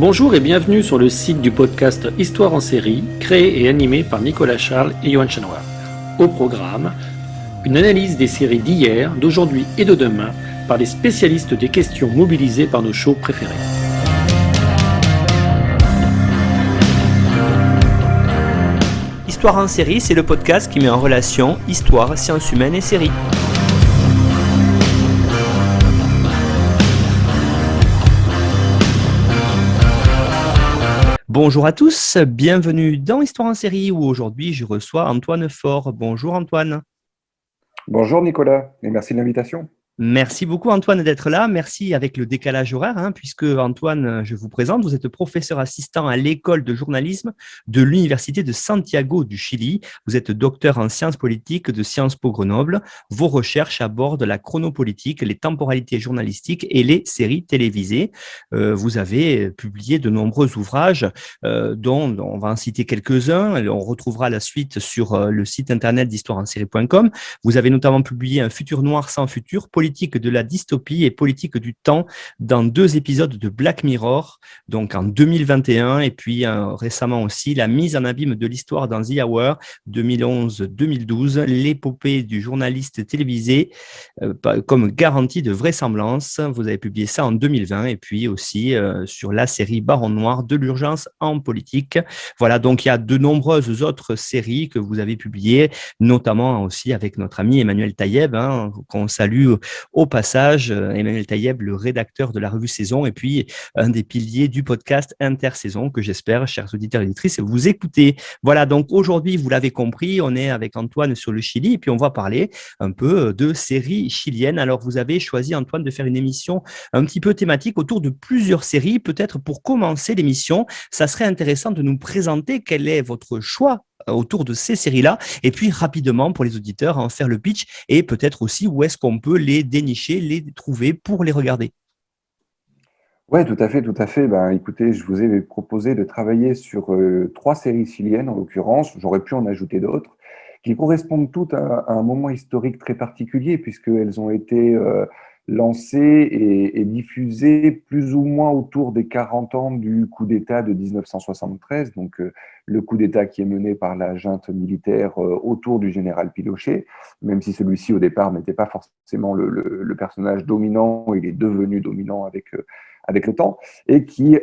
Bonjour et bienvenue sur le site du podcast Histoire en série, créé et animé par Nicolas Charles et Johan Chanoir. Au programme, une analyse des séries d'hier, d'aujourd'hui et de demain par les spécialistes des questions mobilisées par nos shows préférés. Histoire en série, c'est le podcast qui met en relation histoire, sciences humaines et séries. Bonjour à tous, bienvenue dans Histoire en série où aujourd'hui je reçois Antoine Faure. Bonjour Antoine. Bonjour Nicolas, et merci de l'invitation. Merci beaucoup Antoine d'être là. Merci avec le décalage horaire, puisque Antoine, je vous présente, vous êtes professeur assistant à l'école de journalisme de l'Université de Santiago du Chili. Vous êtes docteur en sciences politiques de Sciences Po Grenoble. Vos recherches abordent la chronopolitique, les temporalités journalistiques et les séries télévisées. Vous avez publié de nombreux ouvrages dont on va en citer quelques-uns. On retrouvera la suite sur le site internet d'histoireensérie.com. Vous avez notamment publié Un futur noir sans futur, politique de la dystopie et politique du temps dans 2 épisodes de Black Mirror, donc en 2021 et puis récemment aussi La mise en abîme de l'histoire dans The Hour 2011-2012, l'épopée du journaliste télévisé comme garantie de vraisemblance. Vous avez publié ça en 2020 et puis aussi sur la série Baron Noir de l'urgence en politique. Voilà, donc il y a de nombreuses autres séries que vous avez publiées, notamment aussi avec notre ami Emmanuel Taïeb, qu'on salue au passage. Emmanuel Taïeb, le rédacteur de la revue Saison et puis un des piliers du podcast Intersaison que j'espère, chers auditeurs et auditrices, vous écoutez. Voilà, donc aujourd'hui, vous l'avez compris, on est avec Antoine sur le Chili et puis on va parler un peu de séries chiliennes. Alors, vous avez choisi, Antoine, de faire une émission un petit peu thématique autour de plusieurs séries. Peut-être pour commencer l'émission, ça serait intéressant de nous présenter quel est votre choix autour de ces séries-là, et puis rapidement pour les auditeurs en faire le pitch et peut-être aussi où est-ce qu'on peut les dénicher, les trouver pour les regarder. Ouais, tout à fait, tout à fait. Ben, écoutez, je vous ai proposé de travailler sur 3 séries chiliennes, en l'occurrence. J'aurais pu en ajouter d'autres, qui correspondent toutes à un moment historique très particulier, puisqu'elles ont été lancées et diffusées plus ou moins autour des 40 ans du coup d'État de 1973, donc le coup d'État qui est mené par la junte militaire autour du général Pinochet, même si celui-ci au départ n'était pas forcément le personnage dominant, il est devenu dominant avec le temps, et qui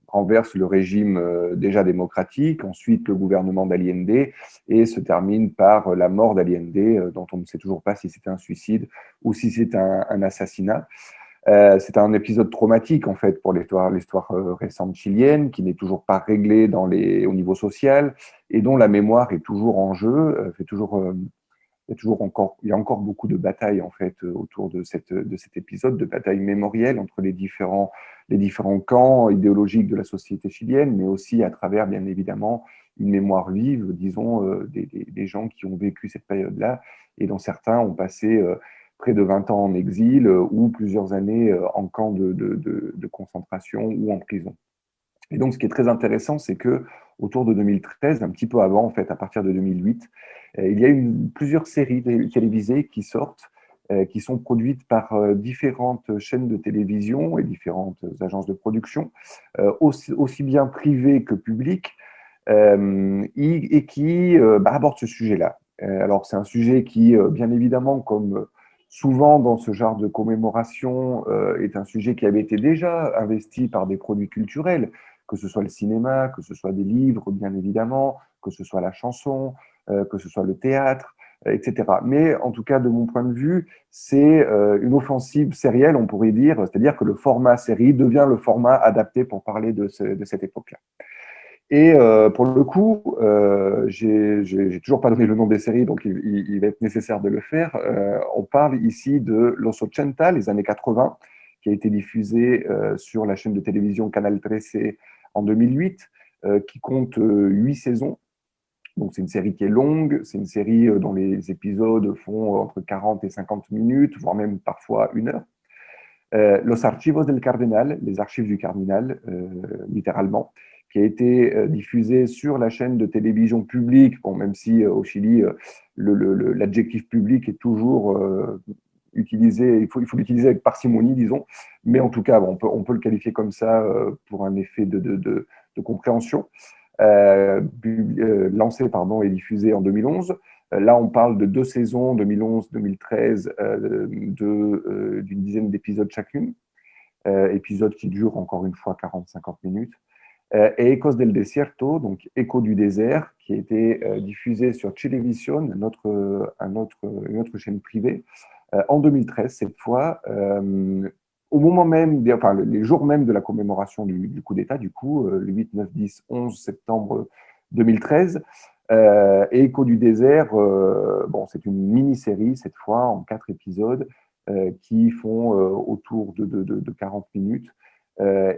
renverse le régime déjà démocratique, ensuite le gouvernement d'Allende, et se termine par la mort d'Allende, dont on ne sait toujours pas si c'était un suicide ou si c'est un assassinat. C'est un épisode traumatique en fait pour l'histoire récente chilienne, qui n'est toujours pas réglée au niveau social et dont la mémoire est toujours en jeu, il y a encore beaucoup de batailles en fait autour de cet épisode, de batailles mémorielles entre les différents camps idéologiques de la société chilienne, mais aussi à travers bien évidemment une mémoire vive, disons, des gens qui ont vécu cette période-là et dont certains ont passé près de 20 ans en exil ou plusieurs années en camp de concentration ou en prison. Et donc, ce qui est très intéressant, c'est que autour de 2013, un petit peu avant, en fait, à partir de 2008, il y a plusieurs séries télévisées qui sortent, qui sont produites par différentes chaînes de télévision et différentes agences de production, aussi bien privées que publiques, et qui abordent ce sujet-là. Alors, c'est un sujet qui, bien évidemment, comme souvent dans ce genre de commémoration, est un sujet qui avait été déjà investi par des produits culturels, que ce soit le cinéma, que ce soit des livres, bien évidemment, que ce soit la chanson, que ce soit le théâtre, etc. Mais en tout cas, de mon point de vue, c'est une offensive sérielle, on pourrait dire, c'est-à-dire que le format série devient le format adapté pour parler de cette époque-là. Et pour le coup, j'ai toujours pas donné le nom des séries, donc il va être nécessaire de le faire. On parle ici de Los 80, les années 80, qui a été diffusé sur la chaîne de télévision Canal 13 en 2008, qui compte 8 saisons. Donc c'est une série qui est longue, c'est une série dont les épisodes font entre 40 et 50 minutes, voire même parfois 1 heure. Los Archivos del Cardenal, les archives du cardinal, littéralement, qui a été diffusé sur la chaîne de télévision publique, bon, même si au Chili, l'adjectif public est toujours il faut l'utiliser avec parcimonie, disons. Mais en tout cas, bon, on peut le qualifier comme ça pour un effet de compréhension. Lancé et diffusé en 2011. Là, on parle de 2 saisons, 2011-2013, d'une dizaine d'épisodes chacune, épisodes qui durent encore une fois 40-50 minutes. Et Ecos del Desierto, donc Écho du désert, qui a été diffusé sur Chilevisión, une autre chaîne privée, en 2013 cette fois, au moment même, les jours même de la commémoration du coup d'État, du coup, le 8, 9, 10, 11 septembre 2013. Et Écho du désert, c'est une mini-série cette fois en 4 épisodes qui font autour de 40 minutes.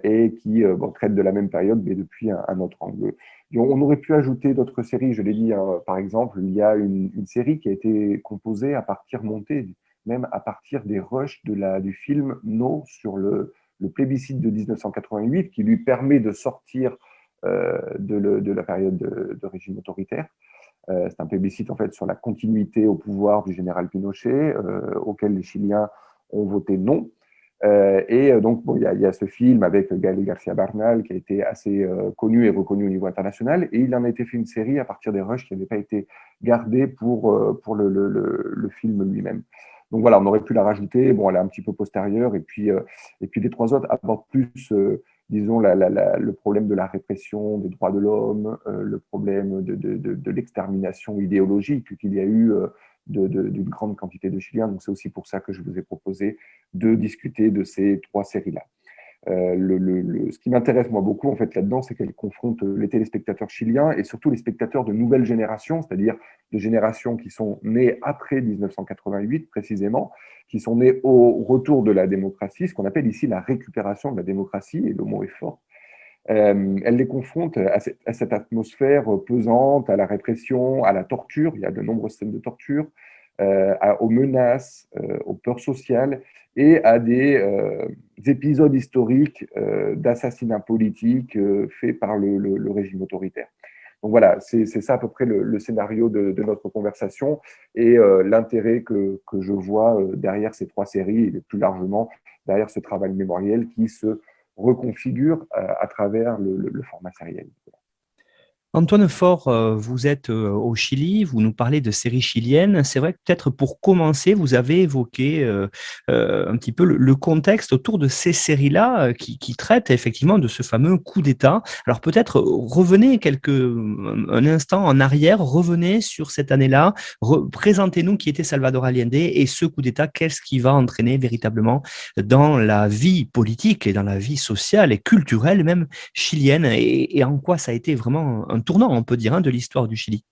Et qui traite de la même période, mais depuis un autre angle. Et on aurait pu ajouter d'autres séries, je l'ai dit, hein, par exemple, il y a une série qui a été composée montée même à partir des rushs du film No sur le plébiscite de 1988, qui lui permet de sortir de la période de régime autoritaire. C'est un plébiscite en fait sur la continuité au pouvoir du général Pinochet, auquel les Chiliens ont voté non. Donc, il y a ce film avec Gaël García Bernal qui a été assez connu et reconnu au niveau international, et il en a été fait une série à partir des rushs qui n'avaient pas été gardés pour le film lui-même. Donc voilà, on aurait pu la rajouter. Bon, elle est un petit peu postérieure, et puis les 3 autres abordent plus, disons, le problème de la répression des droits de l'homme, le problème de l'extermination idéologique qu'il y a eu d'une grande quantité de Chiliens. Donc c'est aussi pour ça que je vous ai proposé de discuter de ces 3 séries-là. Ce qui m'intéresse moi beaucoup en fait là-dedans, c'est qu'elle confronte les téléspectateurs chiliens et surtout les spectateurs de nouvelles générations, c'est-à-dire de générations qui sont nées après 1988 précisément, qui sont nées au retour de la démocratie, ce qu'on appelle ici la récupération de la démocratie, et le mot est fort. Elle les confronte à cette atmosphère pesante, à la répression, à la torture. Il y a de nombreuses scènes de torture, aux menaces, aux peurs sociales et à des épisodes historiques d'assassinats politiques faits par le régime autoritaire. Donc voilà, c'est ça à peu près le scénario de notre conversation et l'intérêt que je vois derrière ces 3 séries et plus largement derrière ce travail mémoriel qui se reconfigure à travers le format sériel. Antoine Faure, vous êtes au Chili, vous nous parlez de séries chiliennes. C'est vrai que peut-être pour commencer, vous avez évoqué un petit peu le contexte autour de ces séries-là qui traitent effectivement de ce fameux coup d'État. Alors peut-être revenez un instant en arrière, revenez sur cette année-là, présentez-nous qui était Salvador Allende et ce coup d'État, qu'est-ce qui va entraîner véritablement dans la vie politique et dans la vie sociale et culturelle même chilienne et en quoi ça a été vraiment un tournant, on peut dire, de l'histoire du Chili.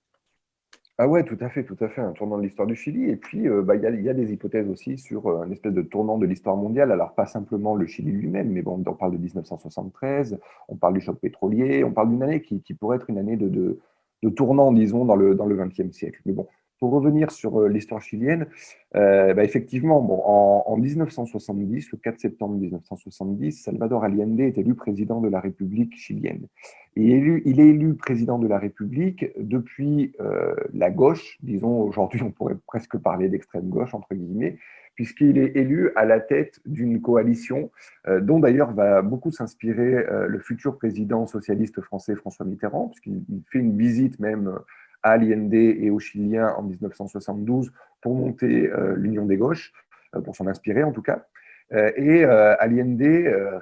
Ah ouais, tout à fait, un tournant de l'histoire du Chili. Et puis, il y a des hypothèses aussi sur un espèce de tournant de l'histoire mondiale. Alors, pas simplement le Chili lui-même, mais bon, on parle de 1973, on parle du choc pétrolier, on parle d'une année qui pourrait être une année de tournant, disons, dans le XXe siècle. Mais bon, pour revenir sur l'histoire chilienne, effectivement, en 1970, le 4 septembre 1970, Salvador Allende est élu président de la République chilienne. Et il est élu président de la République depuis la gauche, disons aujourd'hui on pourrait presque parler d'extrême gauche, entre guillemets, puisqu'il est élu à la tête d'une coalition dont d'ailleurs va beaucoup s'inspirer le futur président socialiste français François Mitterrand, puisqu'il fait une visite même à Allende et aux Chiliens en 1972 pour monter l'Union des gauches, pour s'en inspirer en tout cas. Et Allende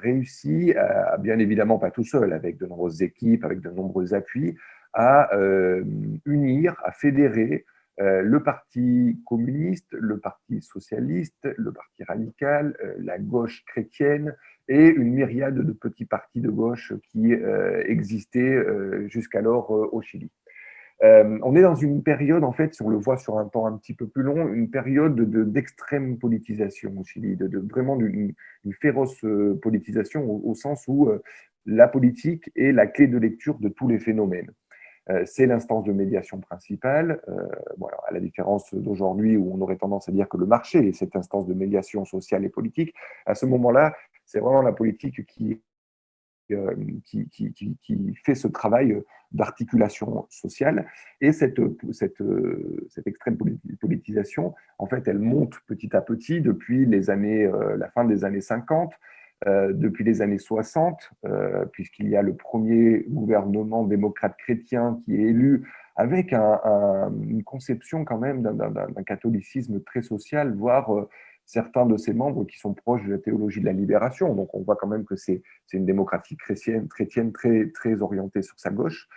réussit, bien évidemment pas tout seul, avec de nombreuses équipes, avec de nombreux appuis, à unir, à fédérer le Parti communiste, le Parti socialiste, le Parti radical, la gauche chrétienne et une myriade de petits partis de gauche qui existaient jusqu'alors au Chili. On est dans une période, en fait, si on le voit sur un temps un petit peu plus long, une période d'extrême politisation au Chili, vraiment d'une féroce politisation au sens où la politique est la clé de lecture de tous les phénomènes. C'est l'instance de médiation principale, alors, à la différence d'aujourd'hui où on aurait tendance à dire que le marché est cette instance de médiation sociale et politique. À ce moment-là, c'est vraiment la politique qui qui fait ce travail d'articulation sociale. Et cette extrême politisation, en fait, elle monte petit à petit depuis la fin des années 50, depuis les années 60, puisqu'il y a le premier gouvernement démocrate chrétien qui est élu avec une conception quand même d'un catholicisme très social, voire certains de ses membres qui sont proches de la théologie de la libération. Donc on voit quand même que c'est une démocratie chrétienne très, très orientée sur sa gauche.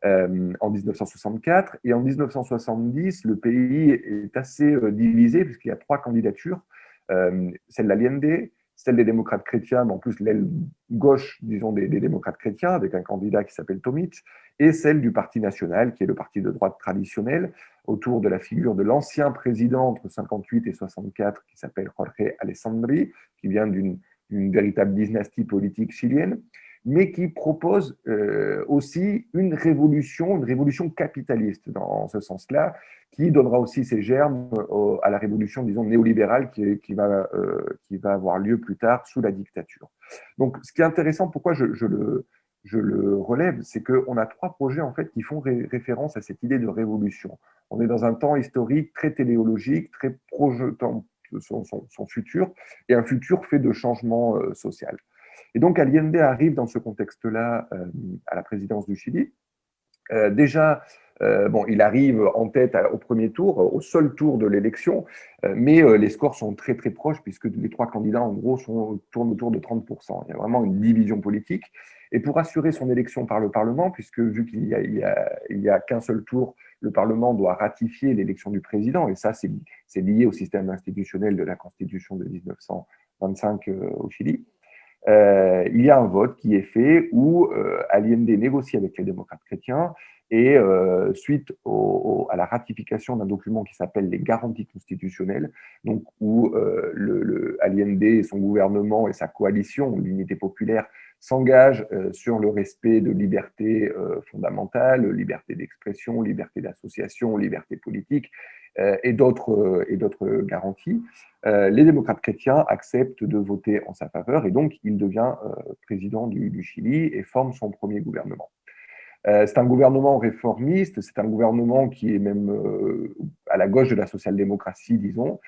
En 1964. Et en 1970, le pays est assez divisé, puisqu'il y a 3 candidatures, celle d'Allende, celle des démocrates chrétiens, mais en plus l'aile gauche, disons, des démocrates chrétiens, avec un candidat qui s'appelle Tomic, et celle du Parti national, qui est le parti de droite traditionnel, autour de la figure de l'ancien président entre 58 et 64, qui s'appelle Jorge Alessandri, qui vient d'une véritable dynastie politique chilienne, mais qui propose aussi une révolution capitaliste dans ce sens-là, qui donnera aussi ses germes à la révolution, disons, néolibérale qui va avoir lieu plus tard sous la dictature. Donc, ce qui est intéressant, pourquoi je le relève, c'est qu'on a 3 projets en fait qui font référence à cette idée de révolution. On est dans un temps historique très téléologique, très projetant son futur, et un futur fait de changements social. Et donc, Allende arrive dans ce contexte-là à la présidence du Chili. Déjà, il arrive en tête au premier tour, au seul tour de l'élection, mais les scores sont très, très proches, puisque les 3 candidats, en gros, tournent autour de 30%. Il y a vraiment une division politique. Et pour assurer son élection par le Parlement, puisque vu qu'il y a qu'un seul tour, le Parlement doit ratifier l'élection du président, et ça, c'est lié au système institutionnel de la Constitution de 1925 au Chili. Il y a un vote qui est fait où Allende négocie avec les démocrates chrétiens et suite à la ratification d'un document qui s'appelle les garanties constitutionnelles, donc où Allende et son gouvernement et sa coalition, l'Unité populaire, s'engagent sur le respect de libertés fondamentales, liberté d'expression, liberté d'association, liberté politique et d'autres garanties. Les démocrates chrétiens acceptent de voter en sa faveur et donc il devient président du Chili et forme son premier gouvernement. C'est un gouvernement réformiste, c'est un gouvernement qui est même à la gauche de la social-démocratie, disons,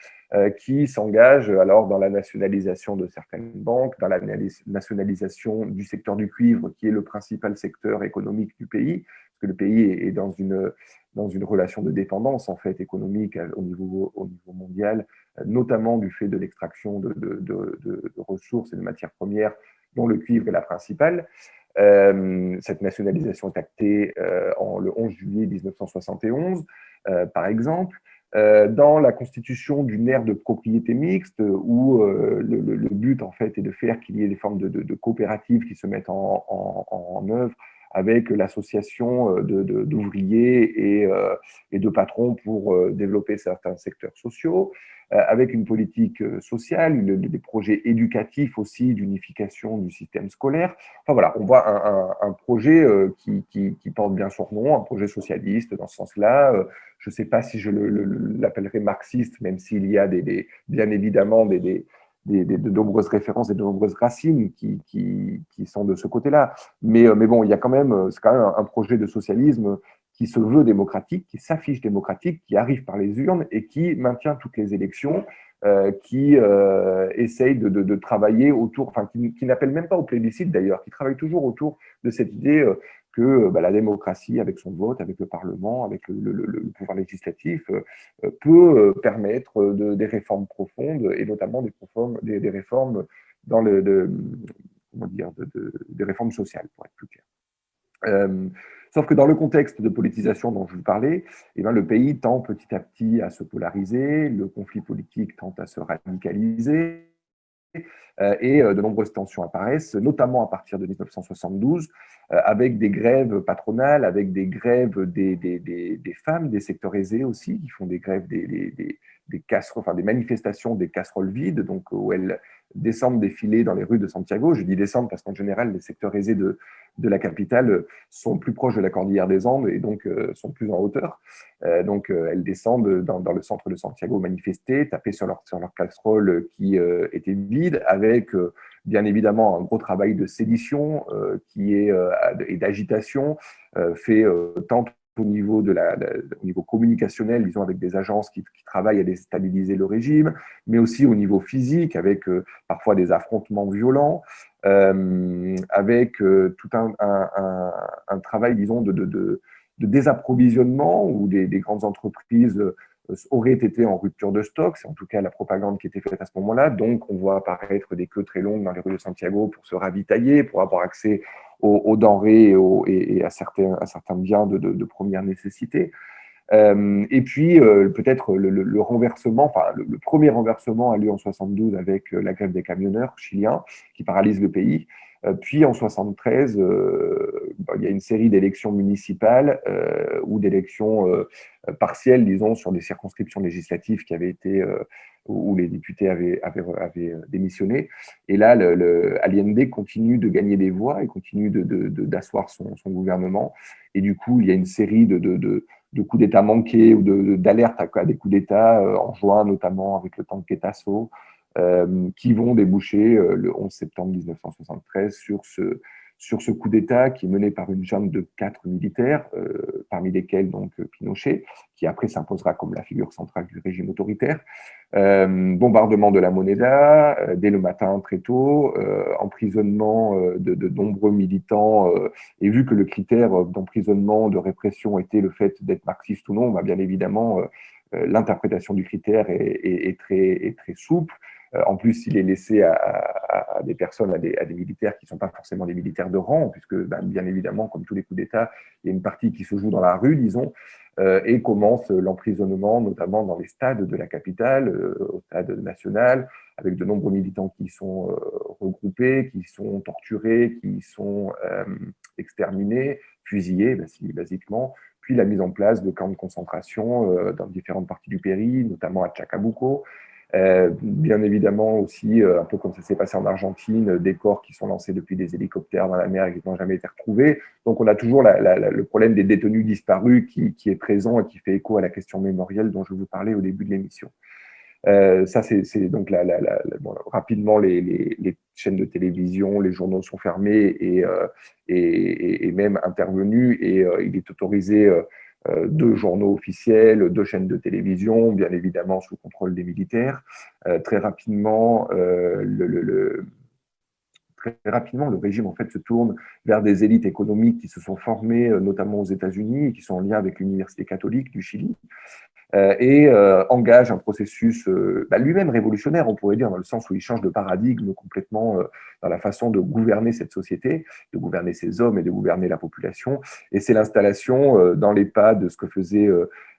qui s'engage alors dans la nationalisation de certaines banques, dans la nationalisation du secteur du cuivre, qui est le principal secteur économique du pays, parce que le pays est dans une relation de dépendance en fait économique au niveau mondial, notamment du fait de l'extraction de ressources et de matières premières, dont le cuivre est la principale. Cette nationalisation est actée le 11 juillet 1971, par exemple. Dans la constitution d'une ère de propriété mixte, où le but en fait est de faire qu'il y ait des formes de coopératives qui se mettent en œuvre avec l'association d'ouvriers et de patrons pour développer certains secteurs sociaux, avec une politique sociale, des projets éducatifs aussi d'unification du système scolaire. Enfin voilà, on voit un projet qui porte bien son nom, un projet socialiste dans ce sens-là. Je ne sais pas si je l'appellerais marxiste, même s'il y a bien évidemment de nombreuses références et de nombreuses racines qui sont de ce côté-là. Mais bon, c'est quand même un projet de socialisme qui se veut démocratique, qui s'affiche démocratique, qui arrive par les urnes et qui maintient toutes les élections, qui essaye de travailler autour, enfin qui n'appelle même pas au plébiscite d'ailleurs, qui travaille toujours autour de cette idée que la démocratie, avec son vote, avec le Parlement, avec le pouvoir législatif, peut permettre des réformes profondes, et notamment des réformes dans des réformes sociales, pour être plus clair. Sauf que dans le contexte de politisation dont je vous parlais, le pays tend petit à petit à se polariser, le conflit politique tend à se radicaliser, et de nombreuses tensions apparaissent, notamment à partir de 1972, avec des grèves patronales, avec des grèves des femmes, des secteurs aisés aussi, qui font des grèves des casseroles, enfin des manifestations des casseroles vides, donc où elles descendent défiler dans les rues de Santiago. Je dis descendre parce qu'en général, les secteurs aisés de la capitale sont plus proches de la cordillère des Andes et donc sont plus en hauteur. Donc elles descendent dans le centre de Santiago manifester, taper sur leur casserole qui était vide, avec bien évidemment un gros travail de sédition et d'agitation, fait tant au niveau, au niveau communicationnel, disons, avec des agences qui travaillent à déstabiliser le régime, mais aussi au niveau physique, avec parfois des affrontements violents, avec tout un travail, disons, de désapprovisionnement où des grandes entreprises auraient été en rupture de stock. C'est en tout cas la propagande qui était faite à ce moment-là. Donc, on voit apparaître des queues très longues dans les rues de Santiago pour se ravitailler, pour avoir accès aux denrées et à certains biens de première nécessité. Et puis, peut-être le renversement, enfin, le premier renversement a lieu en 72 avec la grève des camionneurs chiliens qui paralyse le pays. Puis en 73, il y a une série d'élections municipales ou d'élections partielles, disons, sur des circonscriptions législatives qui avaient été où les députés avaient démissionné. Et là, Allende continue de gagner des voix et continue d'asseoir son gouvernement. Et du coup, il y a une série de coups d'État manqués ou d'alertes à des coups d'État en juin, notamment avec le Tanquetazo, qui vont déboucher le 11 septembre 1973 sur ce coup d'État qui est mené par une junte de 4 militaires, parmi lesquels donc Pinochet, qui après s'imposera comme la figure centrale du régime autoritaire. Bombardement de la Moneda dès le matin très tôt, emprisonnement de nombreux militants, et vu que le critère d'emprisonnement, de répression était le fait d'être marxiste ou non, bah bien évidemment l'interprétation du critère est très souple. En plus, il est laissé à des personnes, à des militaires qui ne sont pas forcément des militaires de rang, puisque bien évidemment, comme tous les coups d'État, il y a une partie qui se joue dans la rue, disons, et commence l'emprisonnement, notamment dans les stades de la capitale, au stade national, avec de nombreux militants qui sont regroupés, qui sont torturés, qui sont exterminés, fusillés, basiquement, puis la mise en place de camps de concentration dans différentes parties du pays, notamment à Chacabuco. Bien évidemment aussi, un peu comme ça s'est passé en Argentine, des corps qui sont lancés depuis des hélicoptères dans la mer et qui n'ont jamais été retrouvés. Donc on a toujours le problème des détenus disparus qui est présent et qui fait écho à la question mémorielle dont je vous parlais au début de l'émission. Ça, c'est donc bon, rapidement les chaînes de télévision, les journaux sont fermés et même intervenus, et il est autorisé 2 journaux officiels, 2 chaînes de télévision, bien évidemment sous contrôle des militaires. Très rapidement, le régime en fait se tourne vers des élites économiques qui se sont formées, notamment aux États-Unis, et qui sont en lien avec l'Université catholique du Chili. Et engage un processus lui-même révolutionnaire, on pourrait dire, dans le sens où il change de paradigme complètement dans la façon de gouverner cette société, de gouverner ces hommes et de gouverner la population. Et c'est l'installation dans les pas de ce que faisait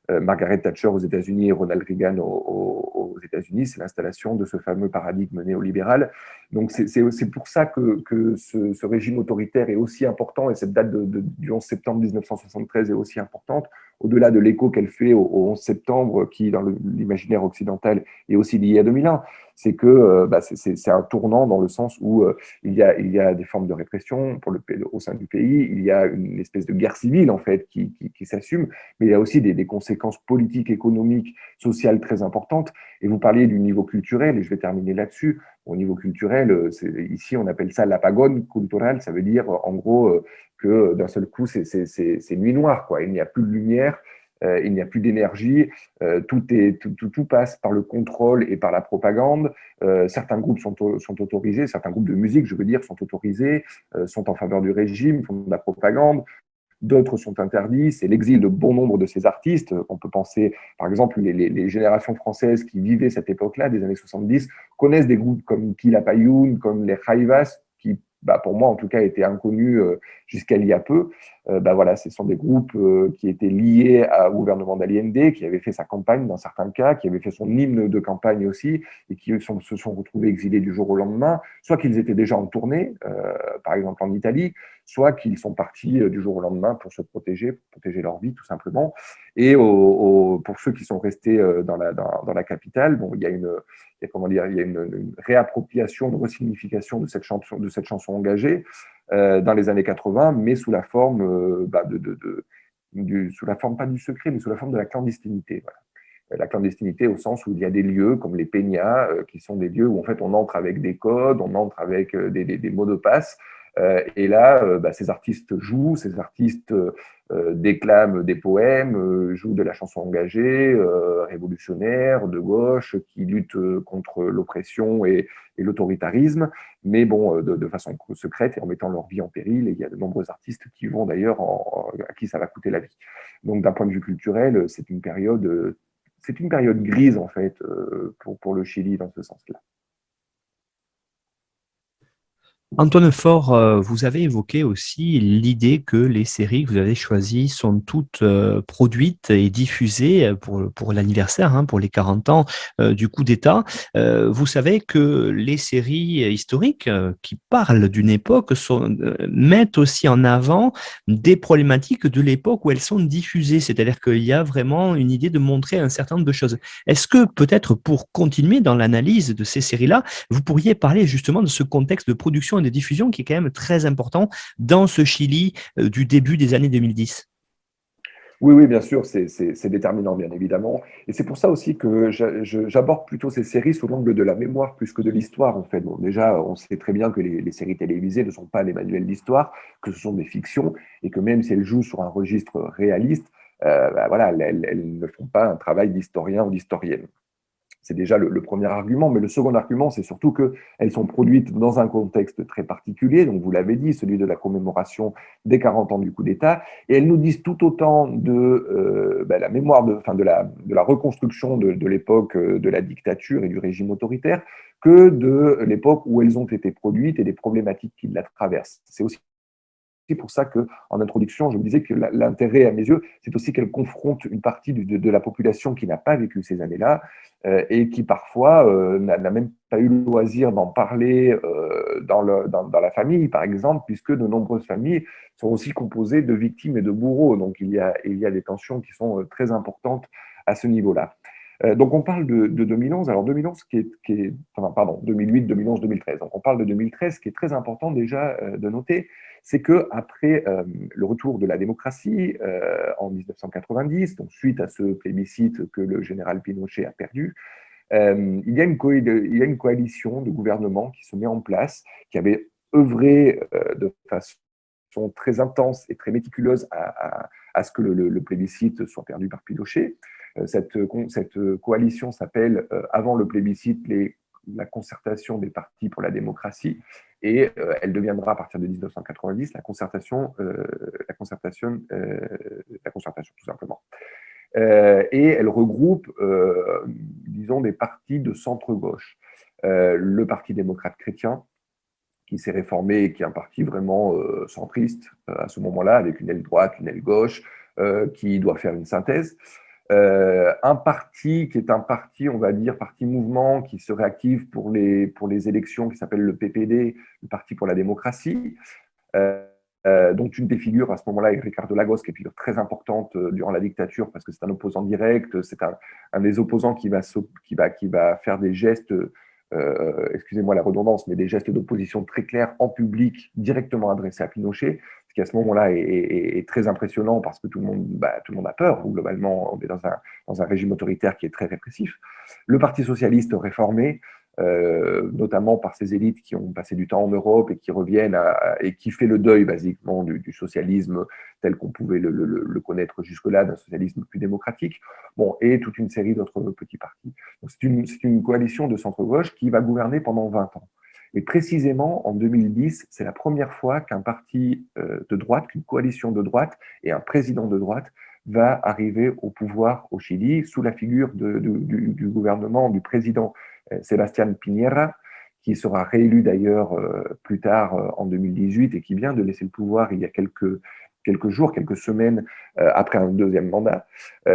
Margaret Thatcher aux États-Unis et Ronald Reagan aux États-Unis, c'est l'installation de ce fameux paradigme néolibéral. Donc c'est pour ça que ce régime autoritaire est aussi important, et cette date du 11 septembre 1973 est aussi importante, au-delà de l'écho qu'elle fait au 11 septembre, qui dans l'imaginaire occidental est aussi lié à 2001. C'est que c'est un tournant dans le sens où il y a des formes de répression au sein du pays, il y a une espèce de guerre civile en fait qui s'assume, mais il y a aussi des conséquences politiques, économiques, sociales très importantes. Et vous parliez du niveau culturel, et je vais terminer là-dessus. Au niveau culturel, ici on appelle ça l'apagón cultural, ça veut dire en gros que d'un seul coup c'est nuit noire, quoi. Il n'y a plus de lumière. Il n'y a plus d'énergie, tout passe par le contrôle et par la propagande. Certains groupes sont autorisés, certains groupes de musique, je veux dire, sont autorisés, sont en faveur du régime, font de la propagande. D'autres sont interdits, c'est l'exil de bon nombre de ces artistes. On peut penser, par exemple, les générations françaises qui vivaient cette époque-là, des années 70, connaissent des groupes comme Quilapayún, comme les Jaivas, qui, pour moi en tout cas, étaient inconnus jusqu'à il y a peu. Voilà, ce sont des groupes qui étaient liés au gouvernement d'Allende, qui avaient fait sa campagne dans certains cas, qui avaient fait son hymne de campagne aussi, et qui se sont retrouvés exilés du jour au lendemain, soit qu'ils étaient déjà en tournée, par exemple en Italie, soit qu'ils sont partis du jour au lendemain pour se protéger, pour protéger leur vie tout simplement. Et pour ceux qui sont restés dans la capitale, bon, il y a une réappropriation, une resignification de cette chanson engagée dans les années 80, mais sous la forme sous la forme pas du secret, mais sous la forme de la clandestinité. Voilà. La clandestinité au sens où il y a des lieux comme les peñas, qui sont des lieux où en fait on entre avec des codes, on entre avec des mots de passe. Et là, ces artistes jouent, ces artistes déclament des poèmes, jouent de la chanson engagée, révolutionnaire, de gauche, qui lutte contre l'oppression et l'autoritarisme, mais bon, de façon secrète et en mettant leur vie en péril. Et il y a de nombreux artistes qui vont d'ailleurs, à qui ça va coûter la vie. Donc d'un point de vue culturel, c'est une période grise en fait pour le Chili dans ce sens-là. Antoine Faure, vous avez évoqué aussi l'idée que les séries que vous avez choisies sont toutes produites et diffusées pour l'anniversaire, hein, pour les 40 ans du coup d'État. Vous savez que les séries historiques qui parlent d'une époque mettent aussi en avant des problématiques de l'époque où elles sont diffusées, c'est-à-dire qu'il y a vraiment une idée de montrer un certain nombre de choses. Est-ce que peut-être pour continuer dans l'analyse de ces séries-là, vous pourriez parler justement de ce contexte de production et de diffusion qui est quand même très important dans ce Chili du début des années 2010? Oui, oui, bien sûr, c'est déterminant, bien évidemment. Et c'est pour ça aussi que j'aborde plutôt ces séries sous l'angle de la mémoire plus que de l'histoire, en fait. Bon, déjà, on sait très bien que les séries télévisées ne sont pas des manuels d'histoire, que ce sont des fictions, et que même si elles jouent sur un registre réaliste, voilà, elles ne font pas un travail d'historien ou d'historienne. C'est déjà le premier argument, mais le second argument, c'est surtout qu'elles sont produites dans un contexte très particulier, donc vous l'avez dit, celui de la commémoration des 40 ans du coup d'État, et elles nous disent tout autant de la mémoire, de la reconstruction de l'époque de la dictature et du régime autoritaire, que de l'époque où elles ont été produites et des problématiques qui la traversent. C'est aussi pour ça qu'en introduction, je me disais que l'intérêt, à mes yeux, c'est aussi qu'elle confronte une partie de la population qui n'a pas vécu ces années-là et qui parfois n'a même pas eu le loisir d'en parler dans la famille, par exemple, puisque de nombreuses familles sont aussi composées de victimes et de bourreaux. Donc il y a des tensions qui sont très importantes à ce niveau-là. Donc on parle de 2011. Alors 2011 pardon, 2008, 2011, 2013. Donc on parle de 2013. Ce qui est très important déjà de noter, c'est que après le retour de la démocratie en 1990, donc suite à ce plébiscite que le général Pinochet a perdu, il y a une coalition de gouvernement qui se met en place, qui avait œuvré de façon très intense et très méticuleuse à ce que le plébiscite soit perdu par Pinochet. Cette coalition s'appelle, avant le plébiscite, la concertation des partis pour la démocratie, et elle deviendra à partir de 1990 la concertation tout simplement. Et elle regroupe, disons, des partis de centre-gauche. Le Parti démocrate chrétien, qui s'est réformé et qui est un parti vraiment centriste à ce moment-là, avec une aile droite, une aile gauche, qui doit faire une synthèse. Un parti qui est un parti, on va dire, parti mouvement, qui se réactive pour les élections, qui s'appelle le PPD, le Parti pour la démocratie. dont une des figures à ce moment-là est Ricardo Lagos, qui est une figure très importante durant la dictature, parce que c'est un opposant direct, c'est un des opposants qui va faire des gestes, excusez-moi la redondance, mais des gestes d'opposition très clairs en public, directement adressés à Pinochet, ce qui à ce moment-là est très impressionnant, parce que tout le monde a peur, ou globalement on est dans un régime autoritaire qui est très répressif. Le Parti socialiste réformé, notamment par ces élites qui ont passé du temps en Europe et qui reviennent et qui fait le deuil basiquement du socialisme tel qu'on pouvait le connaître jusque-là, d'un socialisme plus démocratique, bon, et toute une série d'autres petits partis. C'est une coalition de centre-gauche qui va gouverner pendant 20 ans. Et précisément, en 2010, c'est la première fois qu'un parti de droite, qu'une coalition de droite et un président de droite va arriver au pouvoir au Chili sous la figure du gouvernement du président Sebastián Piñera, qui sera réélu d'ailleurs plus tard en 2018 et qui vient de laisser le pouvoir il y a quelques jours, quelques semaines après un deuxième mandat.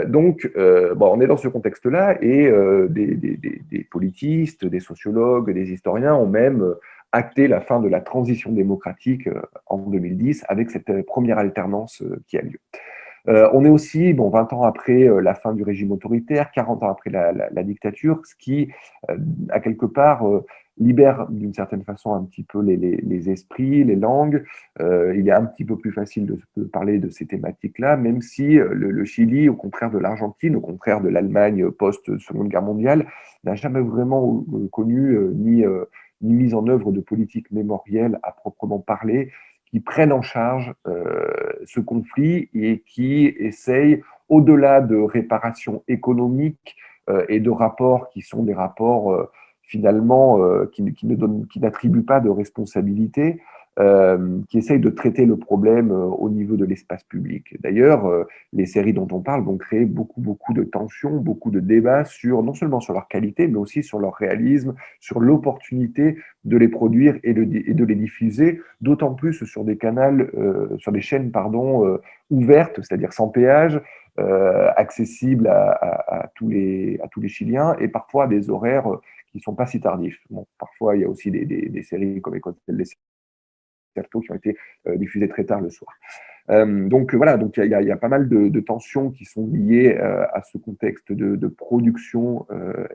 Donc, on est dans ce contexte-là et des politistes, des sociologues, des historiens ont même acté la fin de la transition démocratique en 2010 avec cette première alternance qui a lieu. On est aussi 20 ans après la fin du régime autoritaire, 40 ans après la dictature, ce qui a quelque part libère d'une certaine façon un petit peu les esprits, les langues. Il est un petit peu plus facile de parler de ces thématiques-là, même si le Chili, au contraire de l'Argentine, au contraire de l'Allemagne post-Seconde Guerre mondiale, n'a jamais vraiment connu ni mise en œuvre de politique mémorielle à proprement parler, qui prennent en charge ce conflit et qui essayent, au-delà de réparations économiques et de rapports qui sont des rapports finalement qui n'attribuent pas de responsabilité, qui essayent de traiter le problème au niveau de l'espace public. D'ailleurs, les séries dont on parle vont créer beaucoup de tensions, beaucoup de débats non seulement sur leur qualité, mais aussi sur leur réalisme, sur l'opportunité de les produire et de les diffuser, d'autant plus sur des sur des chaînes ouvertes, c'est-à-dire sans péage, accessibles à tous les Chiliens et parfois à des horaires qui ne sont pas si tardifs. Bon, parfois, il y a aussi des séries comme École des Certeaux qui ont été diffusées très tard le soir. Donc voilà, donc il y a pas mal de tensions qui sont liées à ce contexte de production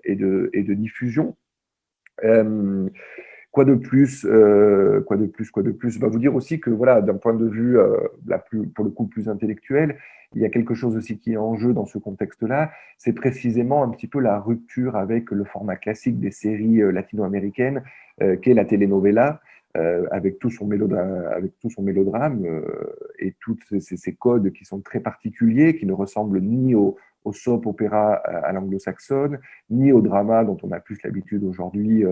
et de diffusion. Quoi de plus, va vous dire aussi que voilà, d'un point de vue pour le coup plus intellectuel, il y a quelque chose aussi qui est en jeu dans ce contexte-là, c'est précisément un petit peu la rupture avec le format classique des séries latino-américaines, qu'est la telenovela, avec tout son mélodrame et tous ces codes qui sont très particuliers, qui ne ressemblent ni au soap opéra à l'anglo-saxonne, ni au drama dont on a plus l'habitude aujourd'hui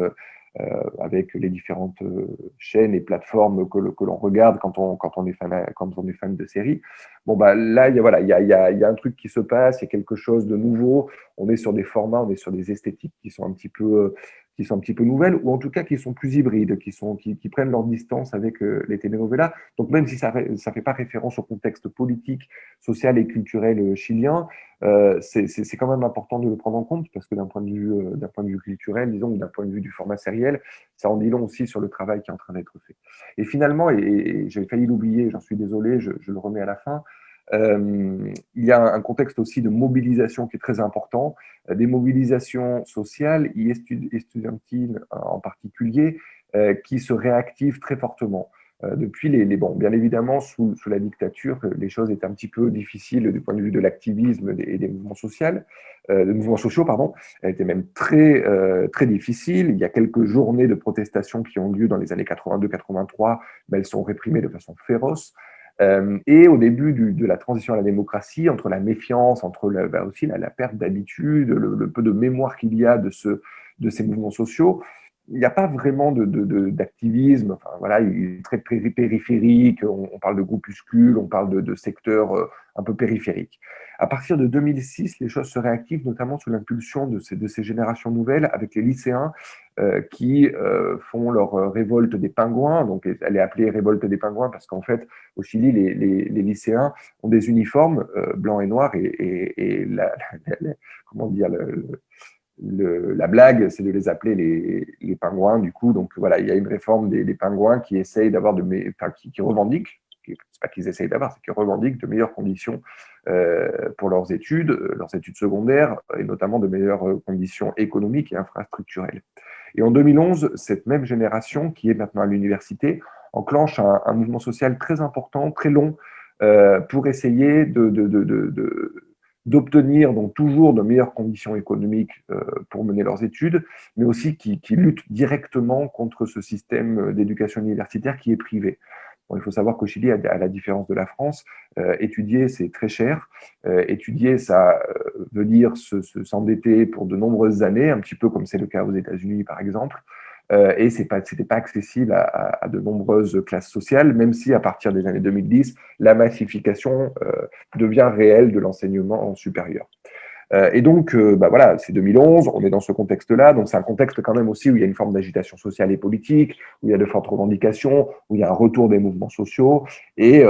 avec les différentes chaînes et plateformes que l'on regarde quand on est fan de séries. Bon, bah, là, il y a un truc qui se passe, il y a quelque chose de nouveau. On est sur des formats, on est sur des esthétiques qui sont un petit peu nouvelles, ou en tout cas qui sont plus hybrides, qui prennent leur distance avec les telenovelas. Donc même si ça fait pas référence au contexte politique, social et culturel chilien, c'est quand même important de le prendre en compte parce que d'un point de vue culturel, disons, ou d'un point de vue du format sériel, ça en dit long aussi sur le travail qui est en train d'être fait. Et finalement, et j'avais failli l'oublier, j'en suis désolé, je le remets à la fin, il y a un contexte aussi de mobilisation qui est très important, des mobilisations sociales et estudiantines en particulier, qui se réactivent très fortement. Depuis bon, bien évidemment, sous la dictature, les choses étaient un petit peu difficiles du point de vue de l'activisme et des mouvements sociaux, pardon. Elles étaient même très difficiles. Il y a quelques journées de protestation qui ont lieu dans les années 82-83, mais elles sont réprimées de façon féroce. Et au début de la transition à la démocratie, entre la méfiance, entre aussi la perte d'habitude, le peu de mémoire qu'il y a de ces mouvements sociaux, il n'y a pas vraiment d'activisme. Enfin, voilà, il est très périphérique. On parle de groupuscules, on parle de secteurs un peu périphériques. À partir de 2006, les choses se réactivent, notamment sous l'impulsion de ces générations nouvelles, avec les lycéens qui font leur révolte des pingouins. Donc, elle est appelée révolte des pingouins parce qu'en fait, au Chili, les lycéens ont des uniformes blancs et noirs et comment dire, la blague, c'est de les appeler les pingouins, du coup. Donc voilà, il y a une réforme des pingouins qui essayent d'avoir qui revendiquent, c'est pas qu'ils essayent d'avoir, c'est qu'ils revendiquent de meilleures conditions pour leurs études secondaires, et notamment de meilleures conditions économiques et infrastructurelles. Et en 2011, cette même génération, qui est maintenant à l'université, enclenche un mouvement social très important, très long, pour essayer d'obtenir donc toujours de meilleures conditions économiques pour mener leurs études, mais aussi qui luttent directement contre ce système d'éducation universitaire qui est privé. Bon, il faut savoir qu'au Chili, à la différence de la France, étudier, c'est très cher. Étudier, ça veut dire s'endetter pour de nombreuses années, un petit peu comme c'est le cas aux États-Unis, par exemple. Et c'était pas accessible à de nombreuses classes sociales, même si à partir des années 2010, la massification devient réelle de l'enseignement supérieur. Et donc, voilà, c'est 2011, on est dans ce contexte-là, donc c'est un contexte quand même aussi où il y a une forme d'agitation sociale et politique, où il y a de fortes revendications, où il y a un retour des mouvements sociaux, et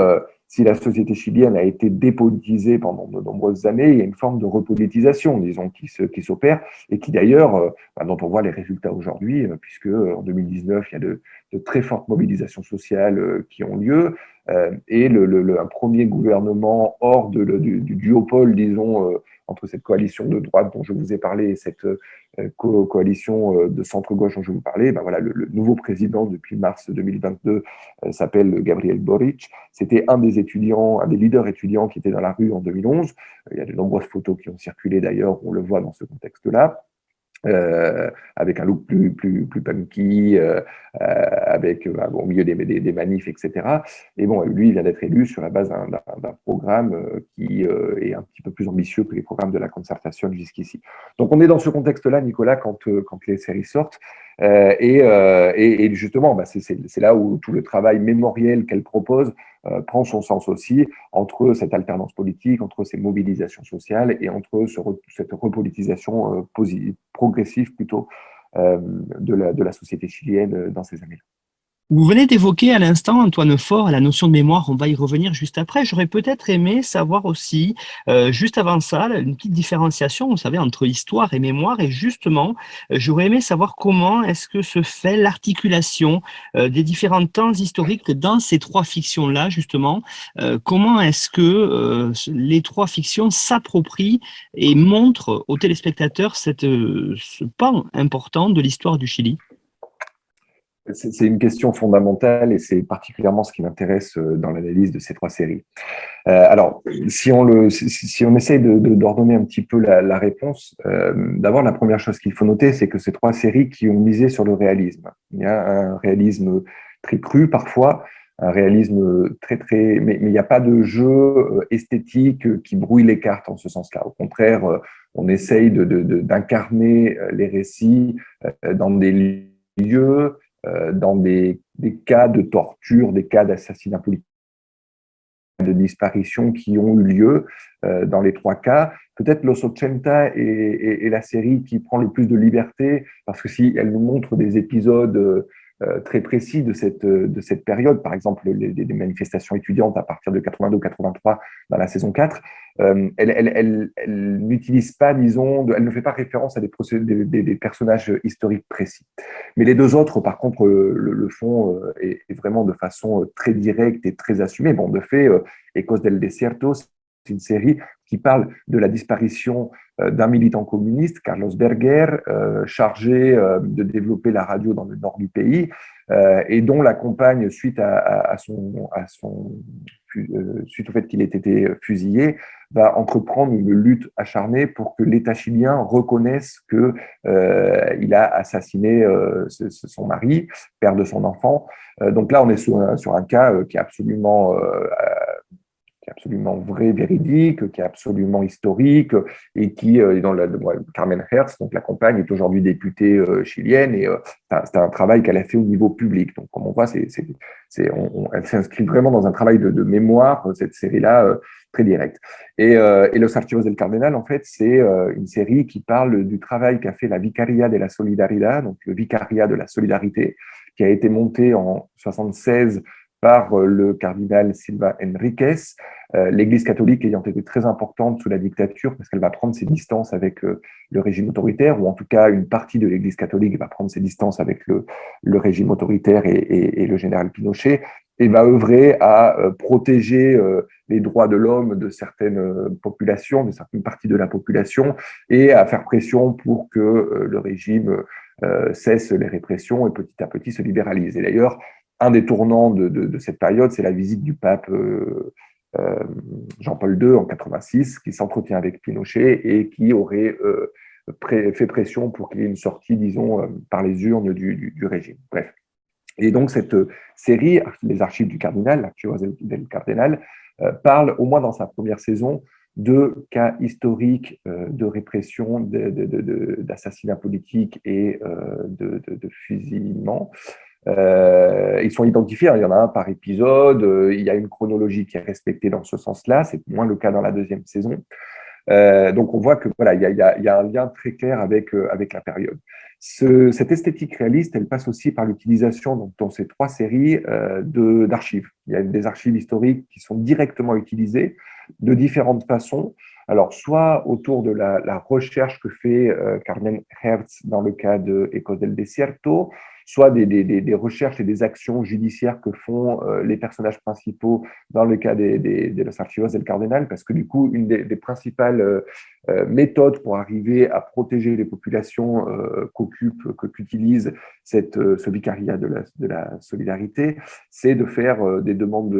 si la société chilienne a été dépolitisée pendant de nombreuses années, il y a une forme de repolitisation, disons, qui s'opère, et qui d'ailleurs, dont on voit les résultats aujourd'hui, puisque en 2019, il y a de très fortes mobilisations sociales qui ont lieu, et un premier gouvernement hors du duopole, disons, entre cette coalition de droite dont je vous ai parlé et cette coalition de centre-gauche dont je vous parlais, ben voilà, le nouveau président depuis mars 2022 s'appelle Gabriel Boric. C'était un des étudiants, un des leaders étudiants qui était dans la rue en 2011. Il y a de nombreuses photos qui ont circulé d'ailleurs, on le voit dans ce contexte-là. Avec un look plus punky, avec au milieu des manifs, etc. Et bon, lui, il vient d'être élu sur la base d'un programme qui est un petit peu plus ambitieux que les programmes de la concertation jusqu'ici. Donc, on est dans ce contexte-là, Nicolas, quand les séries sortent. Et justement, bah, c'est là où tout le travail mémoriel qu'elle propose prend son sens aussi, entre cette alternance politique, entre ces mobilisations sociales et entre cette repolitisation progressive plutôt de la société chilienne dans ces années-là. Vous venez d'évoquer à l'instant, Antoine Faure, la notion de mémoire, on va y revenir juste après. J'aurais peut-être aimé savoir aussi, juste avant ça, une petite différenciation, vous savez, entre histoire et mémoire. Et justement, j'aurais aimé savoir comment est-ce que se fait l'articulation des différents temps historiques dans ces trois fictions-là, justement. Comment est-ce que les trois fictions s'approprient et montrent aux téléspectateurs ce pan important de l'histoire du Chili? C'est une question fondamentale et c'est particulièrement ce qui m'intéresse dans l'analyse de ces trois séries. Alors, si on essaye d'ordonner un petit peu la réponse, d'abord, la première chose qu'il faut noter, c'est que ces trois séries qui ont misé sur le réalisme. Il y a un réalisme très cru parfois, un réalisme mais il n'y a pas de jeu esthétique qui brouille les cartes en ce sens-là. Au contraire, on essaye d'incarner les récits dans des lieux, dans des cas de torture, des cas d'assassinat politique, de disparition qui ont eu lieu dans les trois cas. Peut-être Los 80 est la série qui prend le plus de liberté, parce que si elle nous montre des épisodes très précis de cette période, par exemple des manifestations étudiantes à partir de 82-83 dans la saison 4, elle n'utilise pas, disons, elle ne fait pas référence à des personnages historiques précis. Mais les deux autres, par contre, le font et vraiment de façon très directe et très assumée. Bon, de fait, Ecos del Desierto, c'est une série qui parle de la disparition d'un militant communiste, Carlos Berger, chargé de développer la radio dans le nord du pays, et dont la compagne, suite suite au fait qu'il ait été fusillé, va entreprendre une lutte acharnée pour que l'État chilien reconnaisse qu'il a assassiné son mari, père de son enfant. Donc là, on est sur un cas qui est absolument vrai, véridique, qui est absolument historique et qui, Carmen Hertz, donc la compagne, est aujourd'hui députée chilienne et c'est un travail qu'elle a fait au niveau public. Donc, comme on voit, elle s'inscrit vraiment dans un travail de mémoire, cette série-là, très directe. Et Los Archivos del Cardenal, en fait, c'est une série qui parle du travail qu'a fait la Vicaría de la Solidaridad, donc le vicariat de la solidarité, qui a été monté en 1976 par le cardinal Silva Enriquez, l'Église catholique ayant été très importante sous la dictature, parce qu'elle va prendre ses distances avec le régime autoritaire, ou en tout cas une partie de l'Église catholique va prendre ses distances avec le régime autoritaire et le général Pinochet, et va œuvrer à protéger les droits de l'homme de certaines populations, de certaines parties de la population, et à faire pression pour que le régime cesse les répressions et petit à petit se libéralise. Et d'ailleurs, un des tournants de cette période, c'est la visite du pape Jean-Paul II en 86, qui s'entretient avec Pinochet et qui aurait fait pression pour qu'il y ait une sortie, disons, par les urnes du régime. Bref. Et donc, cette série, Les Archives du Cardinal, l'Archivos del Cardenal, parle, au moins dans sa première saison, de cas historiques de répression, d'assassinats politiques et de fusillements. Ils sont identifiés, il y en a un par épisode, il y a une chronologie qui est respectée dans ce sens-là, c'est moins le cas dans la deuxième saison. Donc on voit que voilà, il y a un lien très clair avec la période. Cette esthétique réaliste, elle passe aussi par l'utilisation dans ces trois séries d'archives. Il y a des archives historiques qui sont directement utilisées de différentes façons. Alors, soit autour de la recherche que fait Carmen Hertz dans le cas de Ecos del Desierto, soit des recherches et des actions judiciaires que font les personnages principaux dans le cas de Los Archivos del Cardenal, parce que du coup, une des principales méthodes pour arriver à protéger les populations qu'utilise ce vicariat de la solidarité, c'est de faire des demandes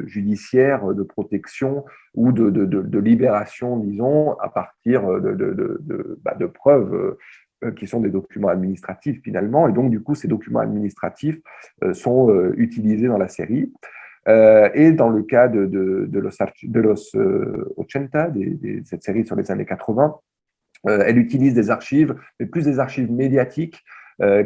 judiciaires de protection ou de libération, disons, à partir de preuves qui sont des documents administratifs finalement. Et donc, du coup, ces documents administratifs sont utilisés dans la série. Et dans le cas de Los 80, cette série sur les années 80, elle utilise des archives, mais plus des archives médiatiques, dont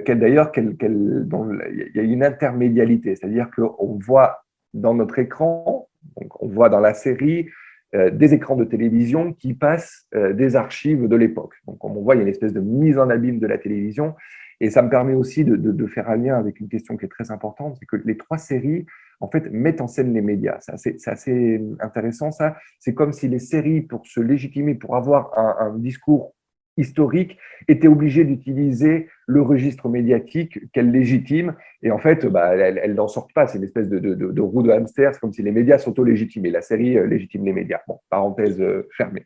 il y a une intermédialité, c'est-à-dire qu'on voit dans notre écran, donc on voit dans la série, des écrans de télévision qui passent des archives de l'époque. Donc, comme on voit, il y a une espèce de mise en abîme de la télévision. Et ça me permet aussi de faire un lien avec une question qui est très importante, c'est que les 3 séries, en fait, mettent en scène les médias. C'est assez intéressant, ça. C'est comme si les séries, pour se légitimer, pour avoir un discours historique, étaient obligées d'utiliser le registre médiatique qu'elles légitiment. Et en fait, elles n'en sortent pas. C'est une espèce de roue de hamster. C'est comme si les médias s'auto-légitimaient. La série légitime les médias. Bon, parenthèse fermée.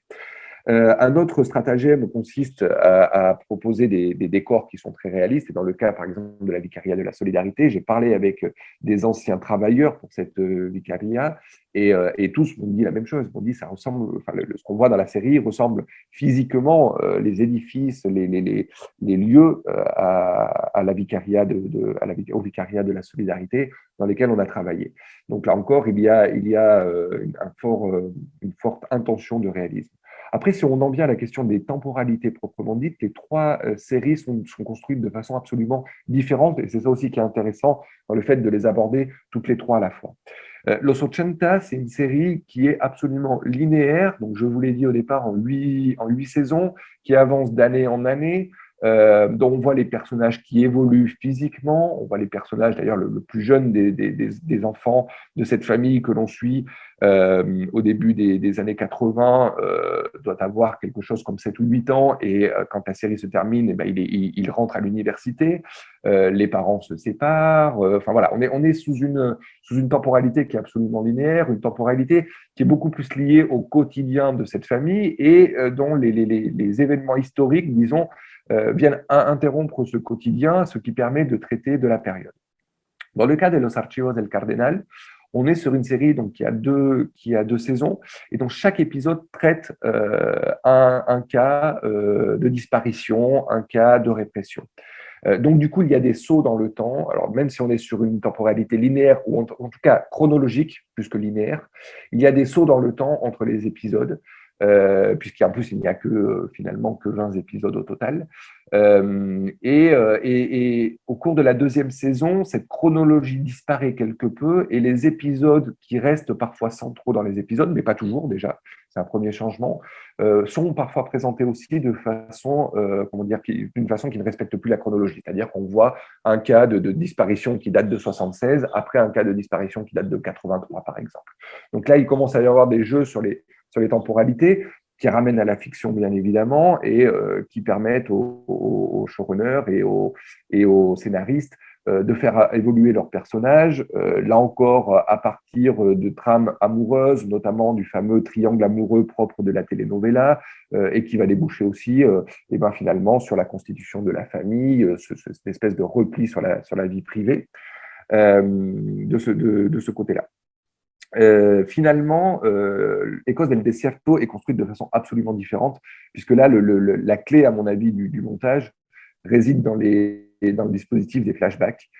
Un autre stratagème consiste à proposer des décors qui sont très réalistes. Et dans le cas, par exemple, de la vicariat de la solidarité, j'ai parlé avec des anciens travailleurs pour cette vicariat et tous m'ont dit la même chose. Ils m'ont dit ça ressemble, enfin, ce qu'on voit dans la série ressemble physiquement, les édifices, les lieux à la vicariat au vicariat de la solidarité dans lesquels on a travaillé. Donc là encore, il y a une forte intention de réalisme. Après, si on en vient à la question des temporalités proprement dites, les 3 séries sont construites de façon absolument différente, et c'est ça aussi qui est intéressant dans le fait de les aborder toutes les 3 à la fois. Los 80, c'est une série qui est absolument linéaire, donc je vous l'ai dit au départ, en 8 saisons, qui avance d'année en année, dont on voit les personnages qui évoluent physiquement, on voit les personnages, d'ailleurs le plus jeune des enfants de cette famille que l'on suit au début des années 80, doit avoir quelque chose comme 7 ou 8 ans, et quand la série se termine, il rentre à l'université, les parents se séparent, enfin voilà, on est sous une temporalité qui est absolument linéaire, une temporalité qui est beaucoup plus liée au quotidien de cette famille et dont les événements historiques, disons, viennent interrompre ce quotidien, ce qui permet de traiter de la période. Dans le cas de Los Archivos del Cardenal, on est sur une série donc, qui a deux saisons et dont chaque épisode traite un cas de disparition, un cas de répression. Donc, du coup, il y a des sauts dans le temps. Alors, même si on est sur une temporalité linéaire, ou en tout cas chronologique, plus que linéaire, il y a des sauts dans le temps entre les épisodes, puisqu'en plus, il n'y a finalement que 20 épisodes au total. Et au cours de la 2e saison, cette chronologie disparaît quelque peu, et les épisodes qui restent parfois centraux dans les épisodes, mais pas toujours déjà, c'est un premier changement, sont parfois présentés aussi de façon, d'une façon qui ne respecte plus la chronologie. C'est-à-dire qu'on voit un cas de disparition qui date de 76, après un cas de disparition qui date de 83, par exemple. Donc là, il commence à y avoir des jeux sur les temporalités qui ramènent à la fiction, bien évidemment, et qui permettent aux showrunners et aux scénaristes de faire évoluer leurs personnages, là encore à partir de trames amoureuses, notamment du fameux triangle amoureux propre de la telenovela, et qui va déboucher aussi finalement sur la constitution de la famille, cette espèce de repli sur la vie privée de ce côté-là. Finalement, Ecos del Desierto est construite de façon absolument différente, puisque là, la clé, à mon avis, du montage réside dans le dispositif des flashbacks.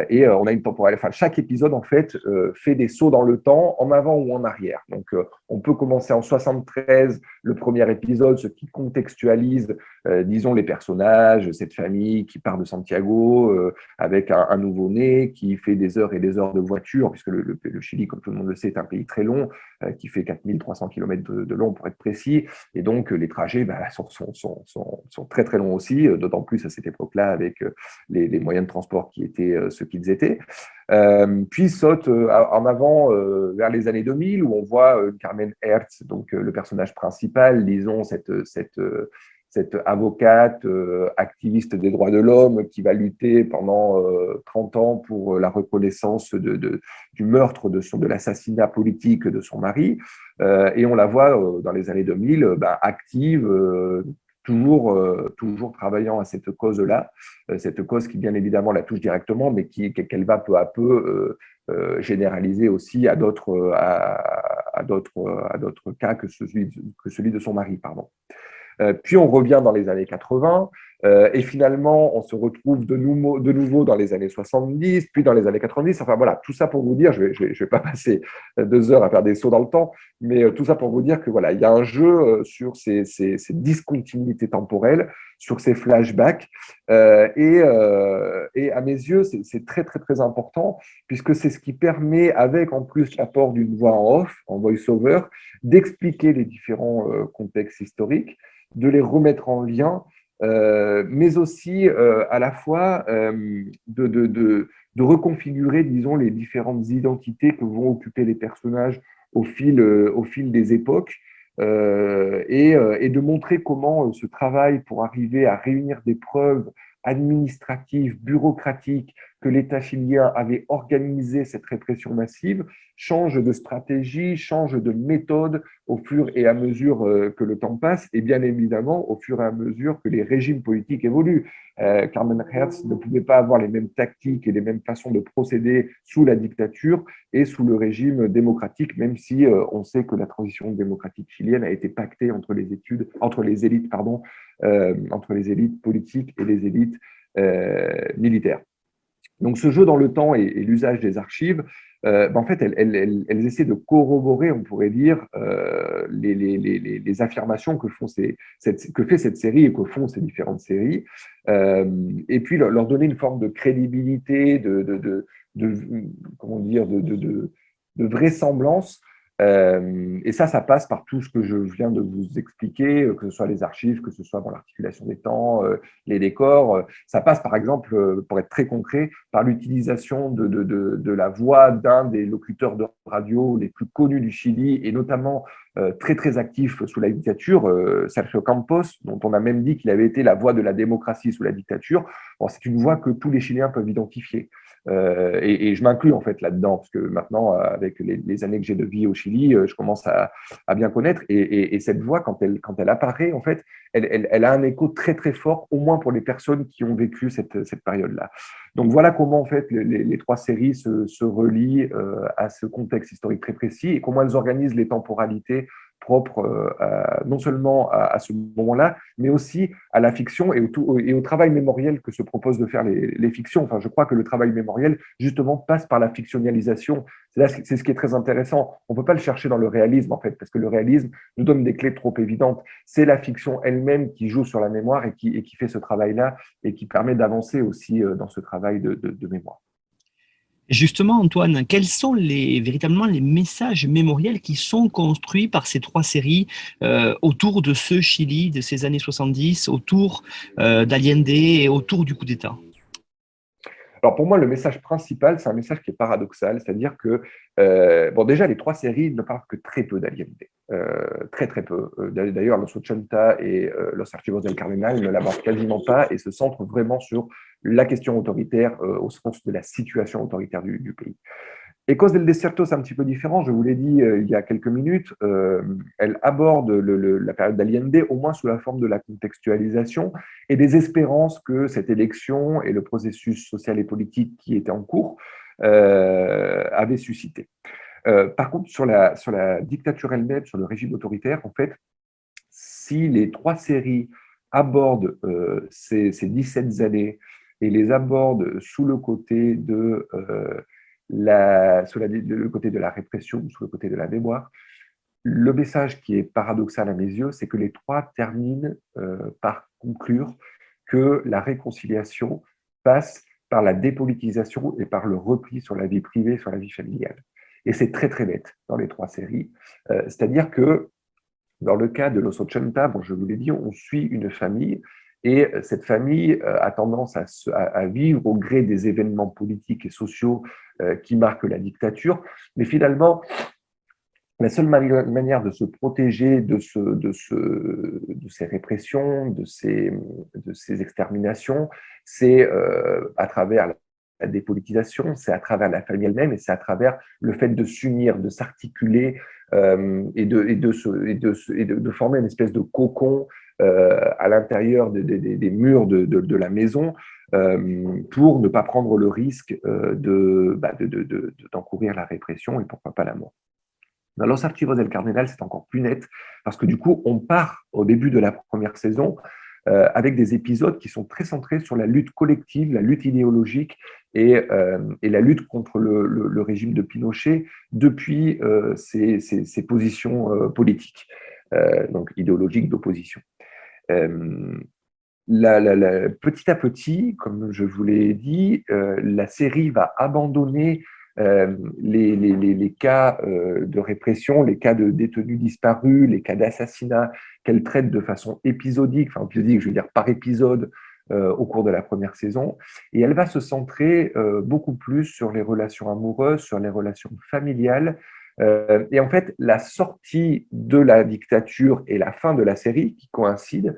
Et on a une temporalité. Enfin, chaque épisode, en fait, fait des sauts dans le temps, en avant ou en arrière. Donc, on peut commencer en 73, le premier épisode, ce qui contextualise, disons, les personnages, cette famille qui part de Santiago avec un nouveau-né qui fait des heures et des heures de voiture, puisque le Chili, comme tout le monde le sait, est un pays très long, qui fait 4300 km de long pour être précis. Et donc, les trajets sont très, très longs aussi, d'autant plus à cette époque-là avec les moyens de transport qui étaient ce qu'ils étaient. Puis saute en avant vers les années 2000 où on voit Carmen Hertz, donc le personnage principal, disons, cette cette avocate, activiste des droits de l'homme qui va lutter pendant 30 ans pour la reconnaissance du meurtre, de l'assassinat politique de son mari. Et on la voit dans les années 2000 active, toujours travaillant à cette cause-là, cette cause qui bien évidemment la touche directement, mais qu'elle va peu à peu généraliser aussi à d'autres cas que celui de son mari, pardon. Puis on revient dans les années 80 et finalement on se retrouve de nouveau dans les années 70, puis dans les années 90. Enfin voilà, tout ça pour vous dire, je vais pas passer 2 heures à faire des sauts dans le temps, mais tout ça pour vous dire que voilà, il y a un jeu sur ces discontinuités temporelles, sur ces flashbacks et à mes yeux c'est très très très important puisque c'est ce qui permet, avec en plus l'apport d'une voix en off, en voice-over, d'expliquer les différents contextes historiques, de les remettre en lien, mais aussi à la fois de reconfigurer, disons, les différentes identités que vont occuper les personnages au fil des époques, et de montrer comment ce travail pour arriver à réunir des preuves administratives, bureaucratiques, que l'État chilien avait organisé cette répression massive, change de stratégie, change de méthode au fur et à mesure que le temps passe, et bien évidemment au fur et à mesure que les régimes politiques évoluent. Carmen Hertz ne pouvait pas avoir les mêmes tactiques et les mêmes façons de procéder sous la dictature et sous le régime démocratique, même si on sait que la transition démocratique chilienne a été pactée entre les élites politiques et les élites militaires. Donc ce jeu dans le temps et l'usage des archives, en fait, elles essaient de corroborer, on pourrait dire, les affirmations que fait cette série et que font ces différentes séries, et puis leur donner une forme de crédibilité, comment dire, de vraisemblance. Et ça passe par tout ce que je viens de vous expliquer, que ce soit les archives, que ce soit l'articulation des temps, les décors. Ça passe par exemple, pour être très concret, par l'utilisation de la voix d'un des locuteurs de radio les plus connus du Chili, et notamment très très actif sous la dictature, Sergio Campos, dont on a même dit qu'il avait été la voix de la démocratie sous la dictature. Bon, c'est une voix que tous les Chiliens peuvent identifier. Et je m'inclus en fait là-dedans, parce que maintenant, avec les années que j'ai de vie au Chili, je commence à bien connaître. Et cette voix, quand elle apparaît, en fait, elle a un écho très très fort, au moins pour les personnes qui ont vécu cette période-là. Donc voilà comment en fait les 3 séries se relient à ce contexte historique très précis, et comment elles organisent les temporalités propres non seulement à ce moment-là, mais aussi à la fiction et au travail mémoriel que se proposent de faire les fictions. Enfin, je crois que le travail mémoriel, justement, passe par la fictionnalisation. C'est ce qui est très intéressant. On ne peut pas le chercher dans le réalisme, en fait, parce que le réalisme nous donne des clés trop évidentes. C'est la fiction elle-même qui joue sur la mémoire et qui fait ce travail-là, et qui permet d'avancer aussi dans ce travail de mémoire. Justement, Antoine, quels sont véritablement les messages mémoriels qui sont construits par ces 3 séries autour de ce Chili de ces années 70, autour d'Allende et autour du coup d'État? Alors pour moi, le message principal, c'est un message qui est paradoxal, c'est-à-dire que, déjà, les 3 séries ne parlent que très peu d'Allende, très très peu. D'ailleurs, Los 80 et Los Archivos del Cardenal ne l'abordent quasiment pas et se centrent vraiment sur la question autoritaire au sens de la situation autoritaire du pays. Ecos del Desierto, c'est un petit peu différent, je vous l'ai dit il y a quelques minutes. Elle aborde la période d'Allende, au moins sous la forme de la contextualisation et des espérances que cette élection et le processus social et politique qui était en cours avaient suscité. Par contre, sur la dictature elle-même, sur le régime autoritaire, en fait, si les 3 séries abordent ces 17 années et les abordent sous le côté de le côté de la répression, sous le côté de la mémoire, le message qui est paradoxal à mes yeux, c'est que les 3 terminent par conclure que la réconciliation passe par la dépolitisation et par le repli sur la vie privée, sur la vie familiale. Et c'est très très net dans les 3 séries. C'est-à-dire que dans le cas de Los 80, je vous l'ai dit, on suit une famille, et cette famille a tendance à vivre au gré des événements politiques et sociaux qui marquent la dictature. Mais finalement, La seule manière de se protéger de ces répressions, de ces exterminations, c'est à travers la dépolitisation, c'est à travers la famille elle-même et c'est à travers le fait de s'unir, de s'articuler de former une espèce de cocon à l'intérieur des murs de la maison pour ne pas prendre le risque d'encourir la répression et pourquoi pas la mort. Dans Los Archivos del Cardenal, c'est encore plus net, parce que du coup, on part au début de la première saison avec des épisodes qui sont très centrés sur la lutte collective, la lutte idéologique et la lutte contre le régime de Pinochet depuis ses positions politiques, donc idéologiques d'opposition. Petit à petit, comme je vous l'ai dit, la série va abandonner les cas de répression, les cas de détenus disparus, les cas d'assassinat qu'elle traite de façon épisodique, enfin épisodique, je veux dire par épisode au cours de la première saison. Et elle va se centrer beaucoup plus sur les relations amoureuses, sur les relations familiales. Et en fait, la sortie de la dictature et la fin de la série, qui coïncident,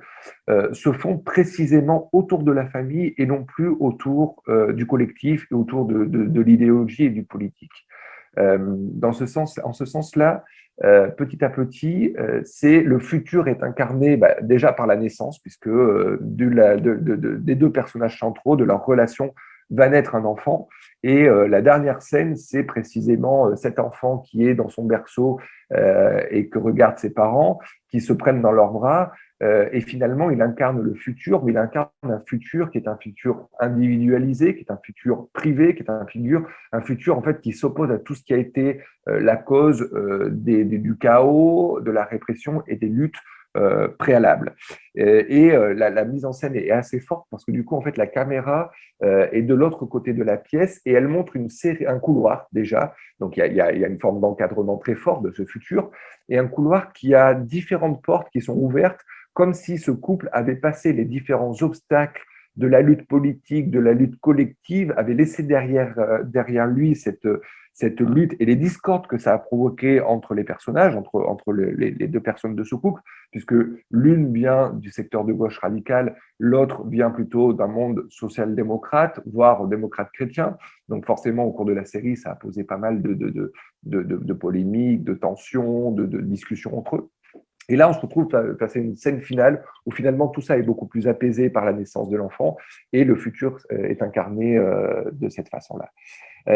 se font précisément autour de la famille et non plus autour du collectif et autour de l'idéologie et du politique. En ce sens-là, petit à petit, le futur est incarné déjà par la naissance, puisque des deux personnages centraux, de leur relation, va naître un enfant. Et la dernière scène, c'est précisément cet enfant qui est dans son berceau et que regardent ses parents, qui se prennent dans leurs bras. Et finalement, il incarne le futur, mais il incarne un futur qui est un futur individualisé, qui est un futur privé, qui est un futur en fait qui s'oppose à tout ce qui a été la cause du chaos, de la répression et des luttes préalables. La mise en scène est assez forte parce que du coup, en fait, la caméra est de l'autre côté de la pièce et elle montre un couloir déjà. Donc, il y a une forme d'encadrement très fort de ce futur et un couloir qui a différentes portes qui sont ouvertes comme si ce couple avait passé les différents obstacles de la lutte politique, de la lutte collective, avait laissé derrière lui cette lutte et les discordes que ça a provoqué entre les personnages, entre les deux personnes de ce couple, puisque l'une vient du secteur de gauche radicale, l'autre vient plutôt d'un monde social-démocrate, voire démocrate chrétien. Donc forcément, au cours de la série, ça a posé pas mal de polémiques, de tensions, de discussions entre eux. Et là, on se retrouve face à une scène finale où finalement tout ça est beaucoup plus apaisé par la naissance de l'enfant et le futur est incarné de cette façon-là.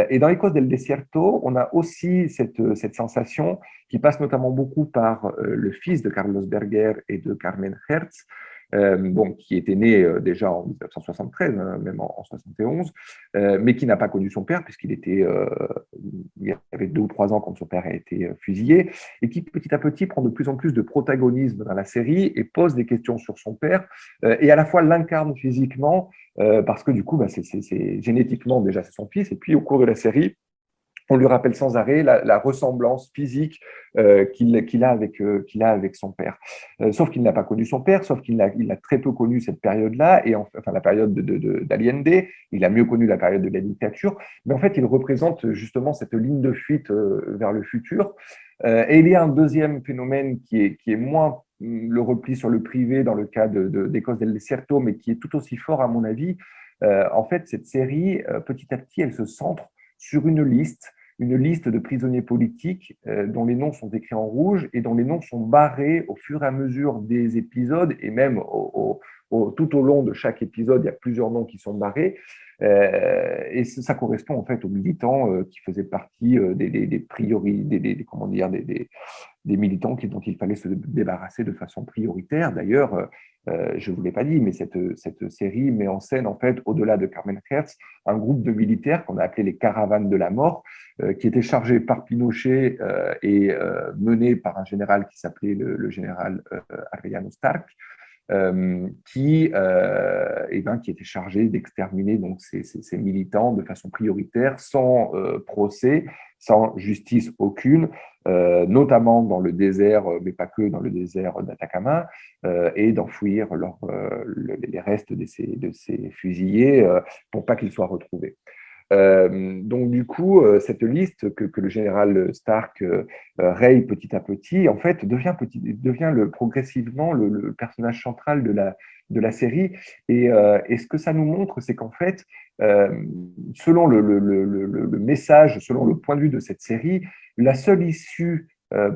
Et dans Ecos del Desierto, on a aussi cette sensation qui passe notamment beaucoup par le fils de Carlos Berger et de Carmen Hertz, qui était né déjà en 1973, même en 71, mais qui n'a pas connu son père puisqu'il il avait 2 ou 3 ans quand son père a été fusillé, et qui petit à petit prend de plus en plus de protagonisme dans la série et pose des questions sur son père, et à la fois l'incarne physiquement, parce que du coup, c'est génétiquement déjà c'est son fils, et puis au cours de la série, on lui rappelle sans arrêt la ressemblance physique qu'il a avec son père. Sauf qu'il n'a pas connu son père, sauf qu'il a très peu connu cette période-là, et enfin la période d'Allende, il a mieux connu la période de la dictature, mais en fait, il représente justement cette ligne de fuite vers le futur. Et il y a un deuxième phénomène qui est moins le repli sur le privé dans le cas d'Ecos del Desierto, mais qui est tout aussi fort à mon avis. En fait, cette série, petit à petit, elle se centre sur une liste de prisonniers politiques dont les noms sont écrits en rouge et dont les noms sont barrés au fur et à mesure des épisodes, et même tout au long de chaque épisode, il y a plusieurs noms qui sont barrés. Et ça correspond en fait aux militants qui faisaient partie des militants dont il fallait se débarrasser de façon prioritaire. D'ailleurs, je ne vous l'ai pas dit, mais cette série met en scène, en fait, au-delà de Carmen Hertz, un groupe de militaires qu'on a appelé les caravanes de la mort, qui étaient chargés par Pinochet et menés par un général qui s'appelait le général Arellano Stark, qui était chargé d'exterminer donc ces militants de façon prioritaire, sans procès, sans justice aucune, notamment dans le désert, mais pas que dans le désert d'Atacama, et d'enfouir les restes de ces fusillés pour pas qu'ils soient retrouvés. Donc, du coup, cette liste que le général Stark raye petit à petit, en fait, devient progressivement le personnage central de la série. Et ce que ça nous montre, c'est qu'en fait, selon le message, selon le point de vue de cette série, la seule issue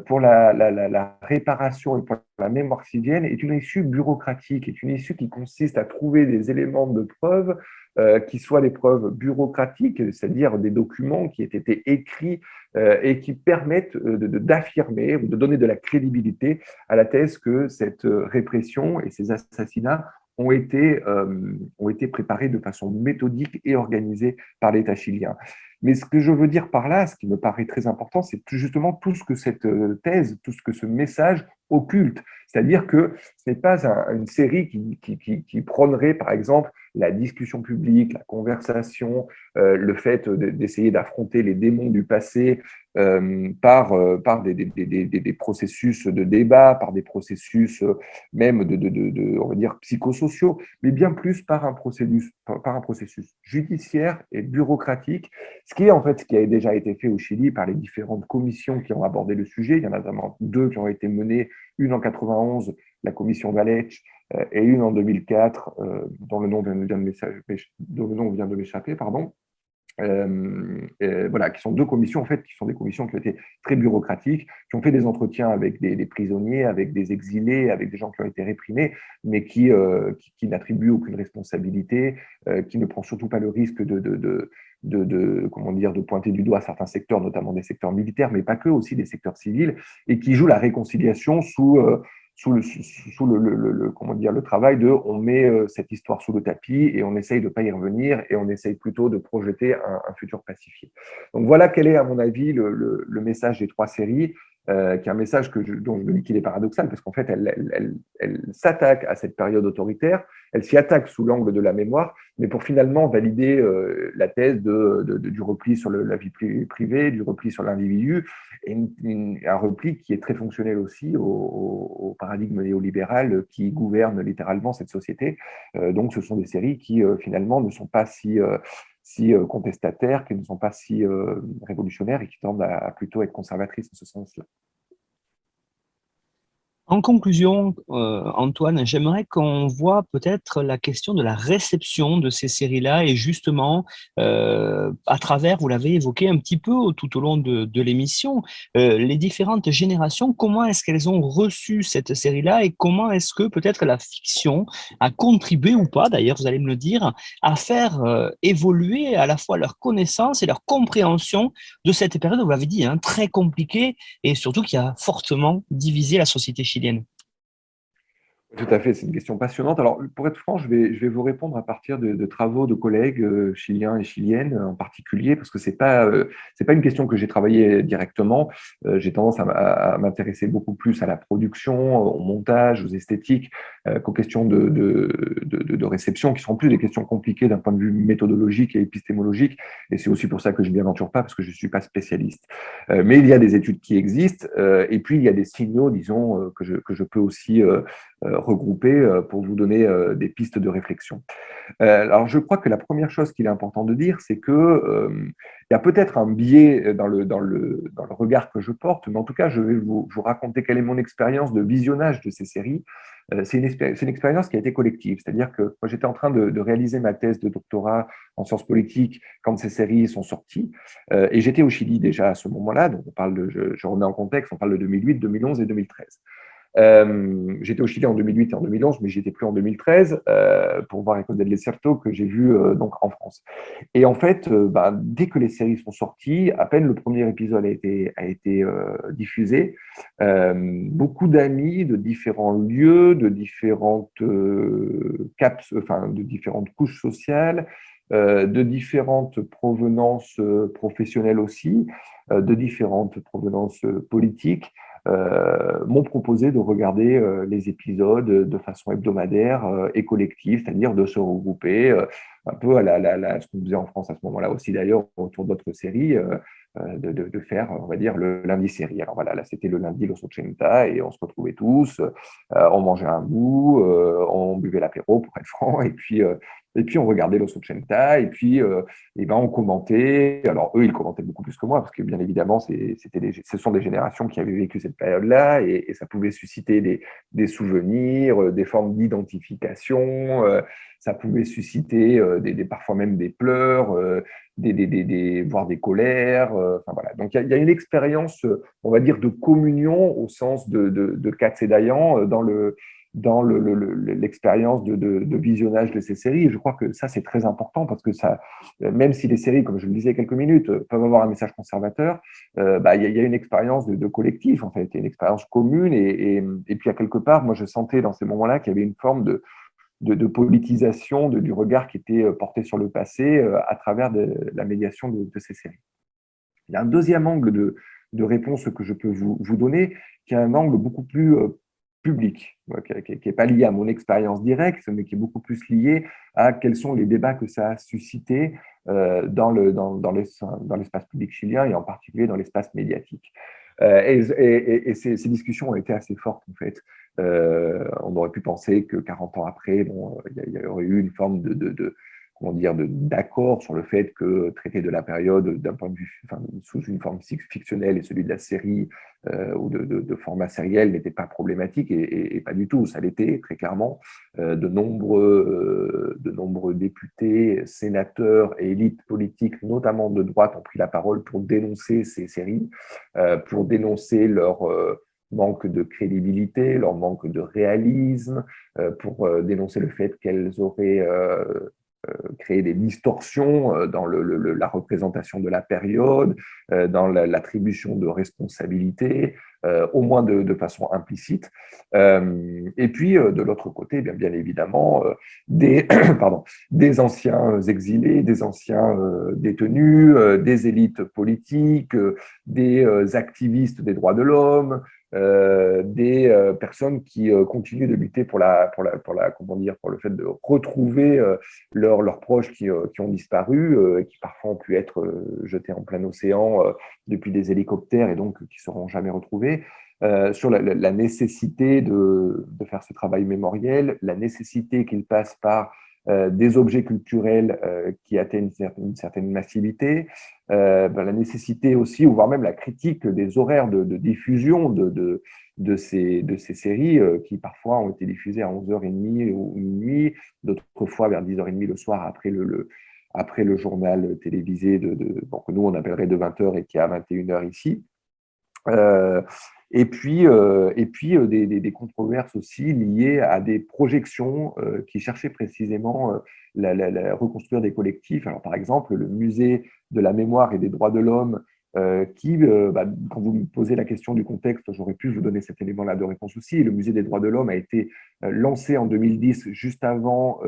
pour la réparation et pour la mémoire sylvienne est une issue bureaucratique, est une issue qui consiste à trouver des éléments de preuve qui soient des preuves bureaucratiques, c'est-à-dire des documents qui aient été écrits et qui permettent d'affirmer ou de donner de la crédibilité à la thèse que cette répression et ces assassinats ont été préparés de façon méthodique et organisée par l'État chilien. Mais ce que je veux dire par là, ce qui me paraît très important, c'est justement tout ce que cette thèse, tout ce que ce message occulte. C'est-à-dire que ce n'est pas une série qui prônerait, par exemple, la discussion publique, la conversation, le fait d'essayer d'affronter les démons du passé par des processus de débat, par des processus même on va dire, psychosociaux, mais bien plus par un processus judiciaire et bureaucratique, ce qui est en fait ce qui a déjà été fait au Chili par les différentes commissions qui ont abordé le sujet. Il y en a notamment deux qui ont été menées, une en 91, la commission Valech, et une en 2004, dont le nom vient de m'échapper, pardon. Voilà, qui sont deux commissions, en fait, qui sont des commissions qui ont été très bureaucratiques, qui ont fait des entretiens avec des prisonniers, avec des exilés, avec des gens qui ont été réprimés, mais qui n'attribuent aucune responsabilité, qui ne prend surtout pas le risque comment dire, de pointer du doigt certains secteurs, notamment des secteurs militaires, mais pas que, aussi des secteurs civils, et qui jouent la réconciliation sous comment dire, le travail de on met cette histoire sous le tapis et on essaye de ne pas y revenir et on essaye plutôt de projeter un futur pacifié. Donc voilà quel est, à mon avis, le message des trois séries, qui est un message dont je me dis qu'il est paradoxal parce qu'en fait, elle s'attaque à cette période autoritaire, elle s'y attaque sous l'angle de la mémoire, mais pour finalement valider la thèse du repli sur la vie privée, du repli sur l'individu, et un repli qui est très fonctionnel aussi au paradigme néolibéral qui gouverne littéralement cette société. Donc ce sont des séries qui finalement ne sont pas si contestataires, qui ne sont pas si révolutionnaires et qui tendent à plutôt être conservatrices en ce sens-là. En conclusion, Antoine, j'aimerais qu'on voit peut-être la question de la réception de ces séries-là et justement, à travers, vous l'avez évoqué un petit peu tout au long de l'émission, les différentes générations, comment est-ce qu'elles ont reçu cette série-là et comment est-ce que peut-être la fiction a contribué ou pas, d'ailleurs, vous allez me le dire, à faire évoluer à la fois leur connaissance et leur compréhension de cette période, vous l'avez dit, hein, très compliquée et surtout qui a fortement divisé la société chilienne. Tout à fait, c'est une question passionnante. Alors, pour être franc, je vais vous répondre à partir de travaux de collègues chiliens et chiliennes en particulier, parce que c'est pas une question que j'ai travaillée directement. J'ai tendance à m'intéresser beaucoup plus à la production, au montage, aux esthétiques, qu'aux questions de réception, qui sont plus des questions compliquées d'un point de vue méthodologique et épistémologique. Et c'est aussi pour ça que je ne m'y aventure pas, parce que je ne suis pas spécialiste. Mais il y a des études qui existent, et puis il y a des signaux, disons, que je peux aussi regrouper pour vous donner des pistes de réflexion. Alors, je crois que la première chose qu'il est important de dire, c'est que il y a peut-être un biais dans le regard que je porte, mais en tout cas, je vais vous raconter quelle est mon expérience de visionnage de ces séries. C'est une expérience qui a été collective, c'est-à-dire que moi, j'étais en train de réaliser ma thèse de doctorat en sciences politiques quand ces séries sont sorties, et j'étais au Chili déjà à ce moment-là, donc je remets en contexte, on parle de 2008, 2011 et 2013. J'étais au Chili en 2008 et en 2011, mais j'y étais plus en 2013 pour voir École del Desierto que j'ai vu donc en France. Et en fait, dès que les séries sont sorties, à peine le premier épisode a été diffusé, beaucoup d'amis de différents lieux, de différentes de différentes couches sociales, de différentes provenances professionnelles aussi, de différentes provenances politiques, m'ont proposé de regarder les épisodes de façon hebdomadaire et collective, c'est-à-dire de se regrouper un peu à ce qu'on faisait en France à ce moment-là aussi d'ailleurs autour d'autres séries, de faire, on va dire, le lundi série. Alors voilà, là c'était le lundi Los 80 et on se retrouvait tous, on mangeait un bout, on buvait l'apéro pour être franc, et puis Et puis, on regardait Los 80, et puis on commentait. Alors, eux, ils commentaient beaucoup plus que moi, parce que bien évidemment, ce sont des générations qui avaient vécu cette période-là, et ça pouvait susciter des souvenirs, des formes d'identification, ça pouvait susciter parfois même des pleurs, voire des colères. Enfin, voilà. Donc, il y a une expérience, on va dire, de communion au sens de Katz et Dayan dans l'expérience de visionnage de ces séries. Et je crois que ça, c'est très important parce que ça, même si les séries, comme je le disais il y a quelques minutes, peuvent avoir un message conservateur, il y a une expérience de collectif, en fait, il y a une expérience commune. Et puis, à quelque part, moi, je sentais dans ces moments-là qu'il y avait une forme de politisation du regard qui était porté sur le passé à travers la médiation de ces séries. Il y a un deuxième angle de réponse que je peux vous donner, qui est un angle beaucoup plus public, qui n'est pas lié à mon expérience directe, mais qui est beaucoup plus lié à quels sont les débats que ça a suscité dans l'espace public chilien et en particulier dans l'espace médiatique. Et ces discussions ont été assez fortes, en fait. On aurait pu penser que 40 ans après, il y aurait eu une forme d'accord sur le fait que traiter de la période d'un point de vue, sous une forme fictionnelle et celui de la série ou de format sériel n'était pas problématique et pas du tout. Ça l'était très clairement. De nombreux députés, sénateurs et élites politiques, notamment de droite, ont pris la parole pour dénoncer ces séries, pour dénoncer leur manque de crédibilité, leur manque de réalisme, pour dénoncer le fait qu'elles auraient créer des distorsions dans la représentation de la période, dans l'attribution de responsabilités, au moins de façon implicite. Et puis, de l'autre côté, bien évidemment, des anciens exilés, des anciens détenus, des élites politiques, des activistes des droits de l'homme, des personnes qui continuent de lutter pour le fait de retrouver leurs proches qui ont disparu, et qui parfois ont pu être jetés en plein océan depuis des hélicoptères et donc qui ne seront jamais retrouvés. Sur la nécessité de faire ce travail mémoriel, la nécessité qu'il passe par des objets culturels qui atteignent une certaine massivité, la nécessité aussi, ou voire même la critique des horaires de diffusion de ces séries qui parfois ont été diffusées à 11h30 ou minuit, d'autres fois vers 10h30 le soir après le journal télévisé que nous on appellerait de 20h et qui est à 21h ici. Et puis des controverses aussi liées à des projections qui cherchaient précisément la reconstruire des collectifs. Alors, par exemple, le musée de la mémoire et des droits de l'homme, quand vous me posez la question du contexte, j'aurais pu vous donner cet élément-là de réponse aussi. Le musée des droits de l'homme a été lancé en 2010, juste avant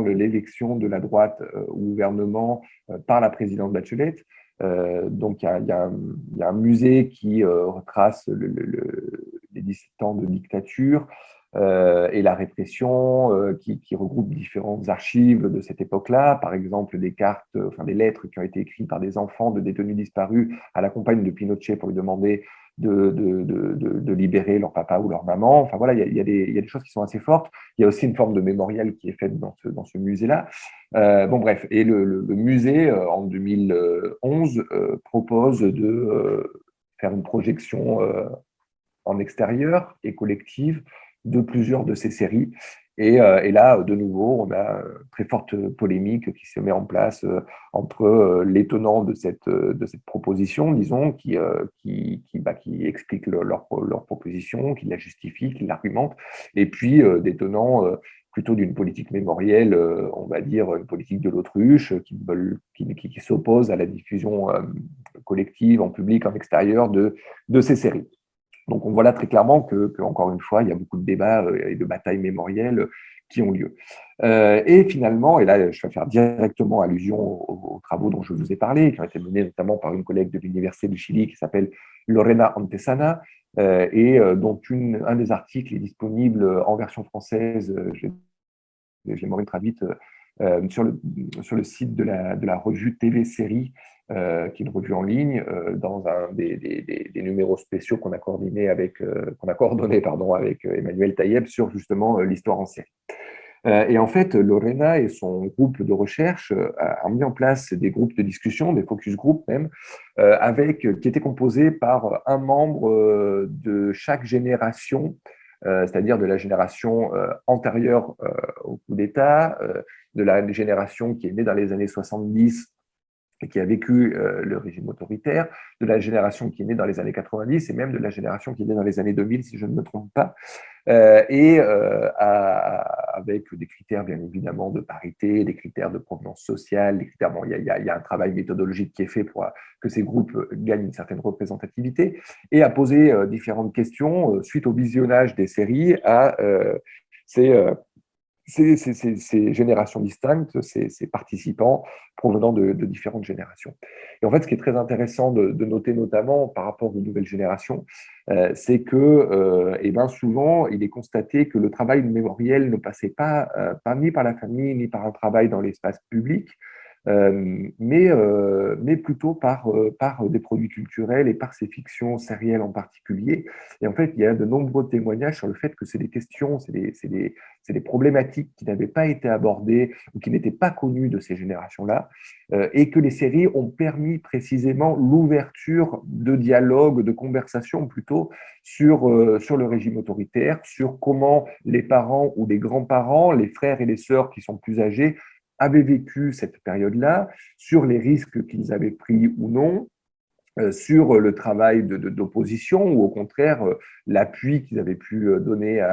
l'élection de la droite au gouvernement par la présidente Bachelet. Donc, il y a un musée qui retrace les 17 ans de dictature et la répression, qui regroupe différentes archives de cette époque-là, par exemple des cartes, des lettres qui ont été écrites par des enfants de détenus disparus à la compagne de Pinochet pour lui demander de libérer leur papa ou leur maman. Enfin voilà, il y a des choses qui sont assez fortes. Il y a aussi une forme de mémorial qui est faite dans ce musée-là. Bref, et le musée, en 2011, propose de faire une projection en extérieur et collective de plusieurs de ces séries. Et là, de nouveau, on a une très forte polémique qui se met en place entre les tenants de cette proposition, disons, qui expliquent leur proposition, qui la justifient, qui l'argumentent, et puis des tenants plutôt d'une politique mémorielle, on va dire une politique de l'autruche, qui s'oppose à la diffusion collective en public, en extérieur de ces séries. Donc, on voit là très clairement encore une fois, il y a beaucoup de débats et de batailles mémorielles qui ont lieu. Et finalement, et là, je vais faire directement allusion aux travaux dont je vous ai parlé, qui ont été menés notamment par une collègue de l'Université du Chili qui s'appelle Lorena Antesana, et dont un des articles est disponible en version française, je l'ai moi-même traduite, sur le site de la revue TV Série, qui est une revue en ligne, dans un des numéros spéciaux qu'on a coordonné avec Emmanuel Taïeb sur justement l'histoire en série. Et en fait, Lorena et son groupe de recherche a mis en place des groupes de discussion, des focus group même, qui étaient composés par un membre de chaque génération, c'est-à-dire de la génération antérieure au coup d'État, de la génération qui est née dans les années 70 et qui a vécu le régime autoritaire, de la génération qui est née dans les années 90 et même de la génération qui est née dans les années 2000, si je ne me trompe pas, avec des critères bien évidemment de parité, des critères de provenance sociale, des critères, bon, il y a un travail méthodologique qui est fait pour que ces groupes gagnent une certaine représentativité, et à poser différentes questions suite au visionnage des séries à ces ces générations distinctes, ces participants provenant de différentes générations. Et en fait, ce qui est très intéressant de noter, notamment par rapport aux nouvelles générations, c'est que eh ben, souvent, il est constaté que le travail mémoriel ne passait pas ni par la famille, ni par un travail dans l'espace public, mais plutôt par des produits culturels et par ces fictions sérielles en particulier. Et en fait, il y a de nombreux témoignages sur le fait que c'est des questions, c'est des problématiques qui n'avaient pas été abordées ou qui n'étaient pas connues de ces générations-là, et que les séries ont permis précisément l'ouverture de dialogues, de conversations plutôt sur le régime autoritaire, sur comment les parents ou les grands-parents, les frères et les sœurs qui sont plus âgés, avaient vécu cette période-là, sur les risques qu'ils avaient pris ou non, sur le travail d'opposition ou au contraire l'appui qu'ils avaient pu donner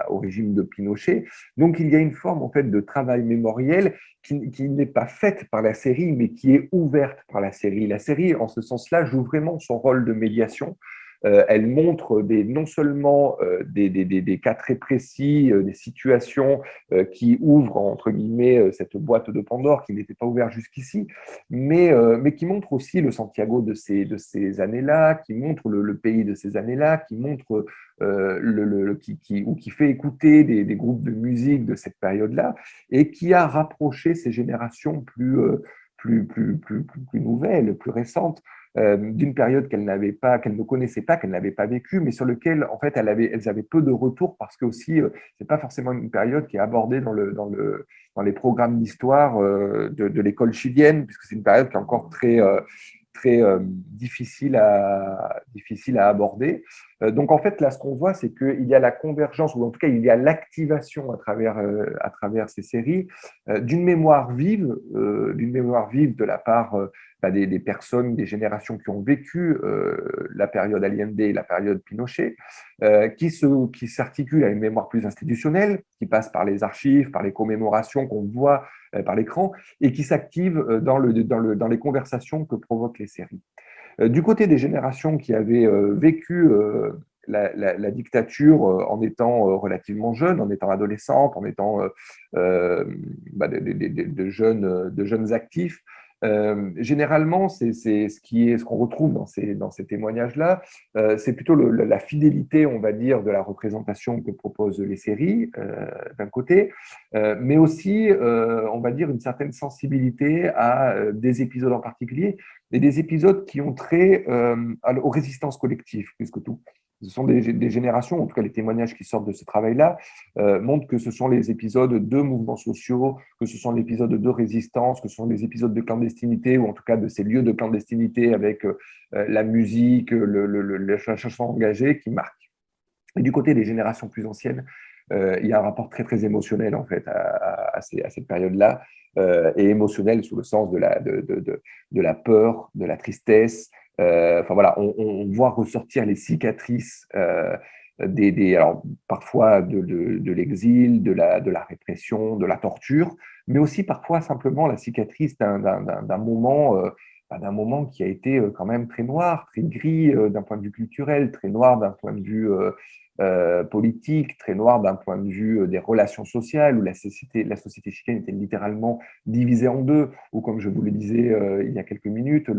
au régime de Pinochet. Donc il y a une forme en fait de travail mémoriel qui n'est pas faite par la série, mais qui est ouverte par la série. La série, en ce sens-là, joue vraiment son rôle de médiation. Elle montre non seulement des cas très précis, des situations qui ouvrent, entre guillemets, cette boîte de Pandore qui n'était pas ouverte jusqu'ici, mais qui montre aussi le Santiago de ces années-là, qui montre le pays de ces années-là, qui montre qui fait écouter des groupes de musique de cette période-là, et qui a rapproché ces générations plus nouvelles, plus récentes, d'une période qu'elle n'avait pas, qu'elle ne connaissait pas, qu'elle n'avait pas vécue, mais sur lequel en fait elles avaient peu de retours parce que aussi c'est pas forcément une période qui est abordée dans les programmes d'histoire de l'école chilienne, puisque c'est une période qui est encore très difficile à aborder. Donc en fait là, ce qu'on voit, c'est qu'il y a la convergence, ou en tout cas il y a l'activation à travers ces séries d'une mémoire vive de la part des personnes, des générations qui ont vécu la période Allende et la période Pinochet, qui s'articule à une mémoire plus institutionnelle, qui passe par les archives, par les commémorations qu'on voit par l'écran, et qui s'active dans les conversations que provoquent les séries. Du côté des générations qui avaient vécu la dictature en étant relativement jeunes, en étant adolescentes, en étant de jeunes actifs, généralement, c'est ce qu'on retrouve dans ces témoignages-là, c'est plutôt la fidélité, on va dire, de la représentation que proposent les séries, d'un côté, mais aussi, on va dire, une certaine sensibilité à des épisodes en particulier, et des épisodes qui ont trait aux résistances collectives, plus que tout. Ce sont des générations, en tout cas les témoignages qui sortent de ce travail-là, montrent que ce sont les épisodes de mouvements sociaux, que ce sont les épisodes de résistance, que ce sont les épisodes de clandestinité, ou en tout cas de ces lieux de clandestinité avec la musique, la chanson engagée qui marquent. Et du côté des générations plus anciennes, il y a un rapport très, très émotionnel en fait à cette période-là, et émotionnel sous le sens de la peur, de la tristesse. Enfin voilà, on voit ressortir les cicatrices alors, parfois de l'exil, de la répression, de la torture, mais aussi parfois simplement la cicatrice d'un moment qui a été quand même très noir, très gris d'un point de vue culturel, très noir d'un point de vue politique, très noir d'un point de vue des relations sociales, où la société chilienne était littéralement divisée en deux, ou comme je vous le disais il y a quelques minutes,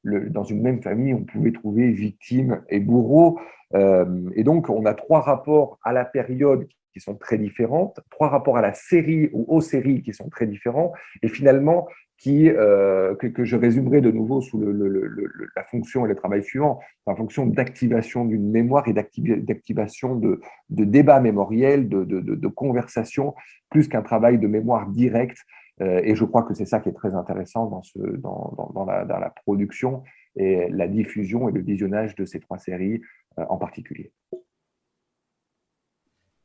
dans une même famille, on pouvait trouver victimes et bourreaux. Et donc, on a trois rapports à la période qui sont très différentes, trois rapports à la série ou aux séries qui sont très différents, et finalement, que je résumerai de nouveau sous la fonction et le travail suivant, la fonction d'activation d'une mémoire et d'activation de débats mémoriels, de conversations, plus qu'un travail de mémoire directe. Et je crois que c'est ça qui est très intéressant dans la production et la diffusion et le visionnage de ces 3 séries en particulier.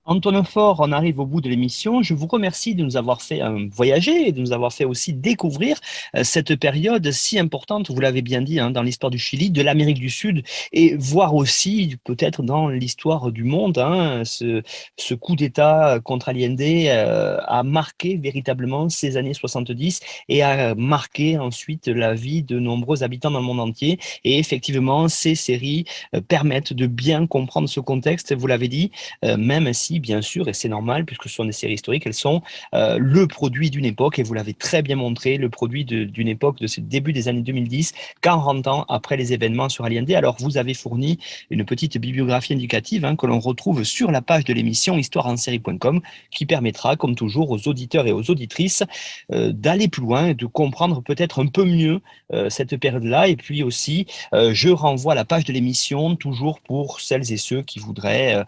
Antoine Faure, on arrive au bout de l'émission. Je vous remercie de nous avoir fait voyager et de nous avoir fait aussi découvrir cette période si importante, vous l'avez bien dit, dans l'histoire du Chili, de l'Amérique du Sud et voire aussi peut-être dans l'histoire du monde. Ce coup d'État contre Allende a marqué véritablement ces années 70 et a marqué ensuite la vie de nombreux habitants dans le monde entier. Et effectivement, ces séries permettent de bien comprendre ce contexte, vous l'avez dit, même si bien sûr, et c'est normal puisque ce sont des séries historiques, elles sont le produit d'une époque, et vous l'avez très bien montré, le produit d'une époque de ce début des années 2010, 40 ans après les événements sur Allende. Alors vous avez fourni une petite bibliographie indicative que l'on retrouve sur la page de l'émission histoireensérie.com, qui permettra, comme toujours, aux auditeurs et aux auditrices d'aller plus loin et de comprendre peut-être un peu mieux cette période-là. Et puis aussi, je renvoie à la page de l'émission, toujours pour celles et ceux qui voudraient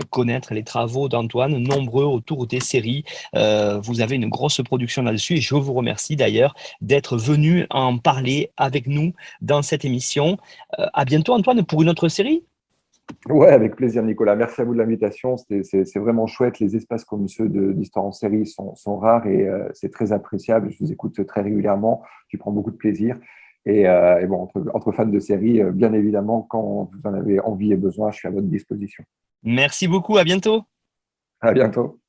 connaître les travaux d'Antoine, nombreux autour des séries. Vous avez une grosse production là-dessus et je vous remercie d'ailleurs d'être venu en parler avec nous dans cette émission. À bientôt Antoine pour une autre série. Ouais, avec plaisir Nicolas. Merci à vous de l'invitation. C'est vraiment chouette. Les espaces comme ceux d'Histoire en série sont rares et c'est très appréciable. Je vous écoute très régulièrement. J'y prends beaucoup de plaisir. Et bon, entre fans de séries, bien évidemment, quand vous en avez envie et besoin, je suis à votre disposition. Merci beaucoup. À bientôt. À bientôt.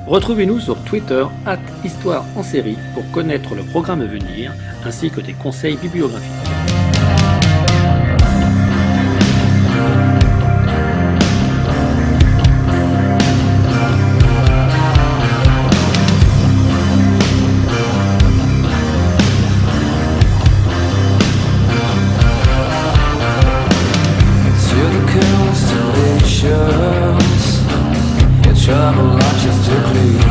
Retrouvez-nous sur Twitter @Histoire en série pour connaître le programme à venir ainsi que des conseils bibliographiques. Travel launches to clear.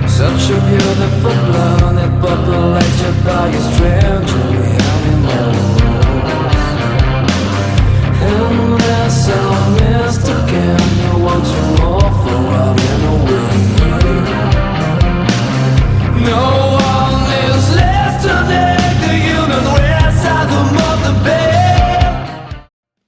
Such a beautiful planet populated by a stranger.